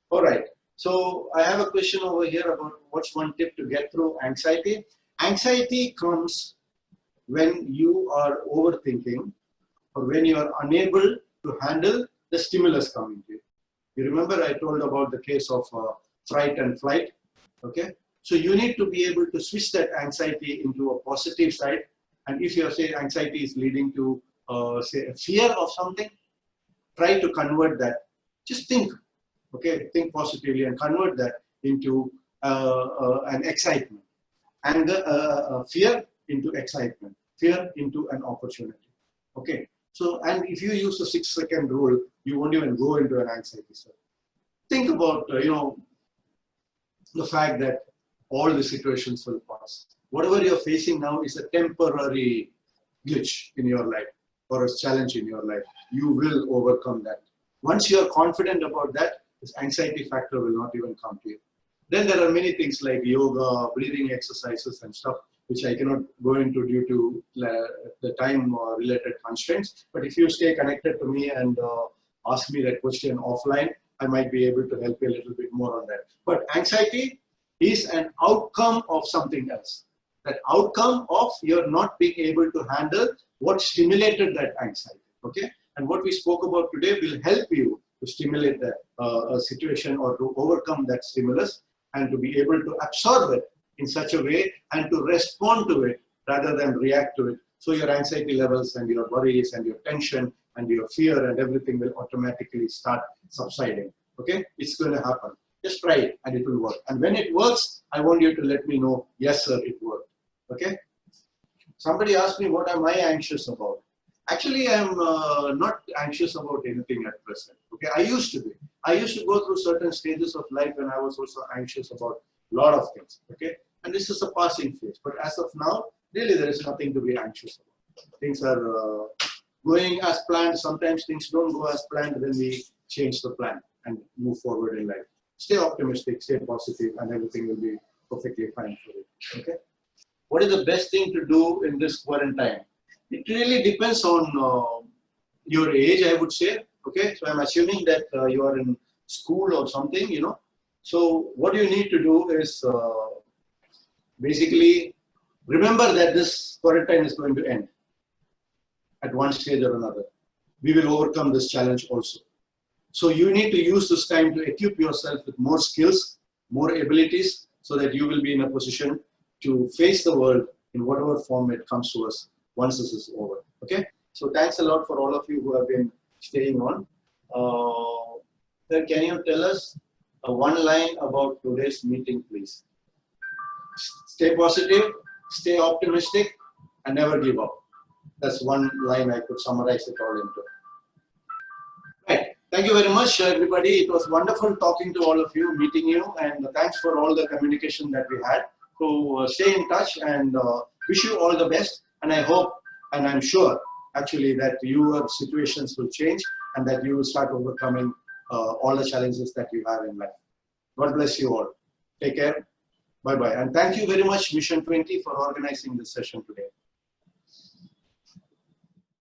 All right. So I have a question over here about what's one tip to get through anxiety. Anxiety comes when you are overthinking, or when you are unable to handle the stimulus coming to you. You remember I told about the case of fright and flight. Okay, so you need to be able to switch that anxiety into a positive side. And if you say anxiety is leading to say a fear of something, try to convert that. Just think. Okay, think positively and convert that into an excitement, and fear into excitement, fear into an opportunity. Okay, so and if you use the 6-second rule, you won't even go into an anxiety. So think about you know, the fact that all the situations will pass. Whatever you're facing now is a temporary glitch in your life or a challenge in your life. You will overcome that. Once you are confident about that, this anxiety factor will not even come to you. Then there are many things like yoga, breathing exercises and stuff, which I cannot go into due to the time related constraints. But if you stay connected to me and ask me that question offline, I might be able to help you a little bit more on that. But anxiety is an outcome of something else. That outcome of your not being able to handle what stimulated that anxiety. Okay? And what we spoke about today will help you to stimulate that situation, or to overcome that stimulus, and to be able to absorb it in such a way and to respond to it rather than react to it. So your anxiety levels and your worries and your tension and your fear and everything will automatically start subsiding. Okay, it's going to happen. Just try it and it will work. And when it works, I want you to let me know, yes sir, it worked. Okay. Somebody asked me, what am I anxious about? Actually, I'm not anxious about anything at present. Okay, I used to be. I used to go through certain stages of life when I was also anxious about a lot of things. Okay, and this is a passing phase. But as of now, really, there is nothing to be anxious about. Things are going as planned. Sometimes things don't go as planned. Then we change the plan and move forward in life. Stay optimistic, stay positive, and everything will be perfectly fine for you. Okay. What is the best thing to do in this quarantine? It really depends on your age, I would say. Okay, so I'm assuming that you are in school or something, you know. So what you need to do is basically remember that this quarantine is going to end at one stage or another. We will overcome this challenge also. So you need to use this time to equip yourself with more skills, more abilities, so that you will be in a position to face the world in whatever form it comes to us once this is over. Okay? So thanks a lot for all of you who have been staying on. Sir, can you tell us one line about today's meeting, please? Stay positive, stay optimistic, and never give up. That's one line I could summarize it all into. Right. Thank you very much, everybody. It was wonderful talking to all of you, meeting you, and thanks for all the communication that we had. So stay in touch, and wish you all the best. And I hope, and I'm sure, actually, that your situations will change and that you will start overcoming all the challenges that you have in life. God bless you all. Take care. Bye-bye. And thank you very much, Mission 20, for organizing this session today.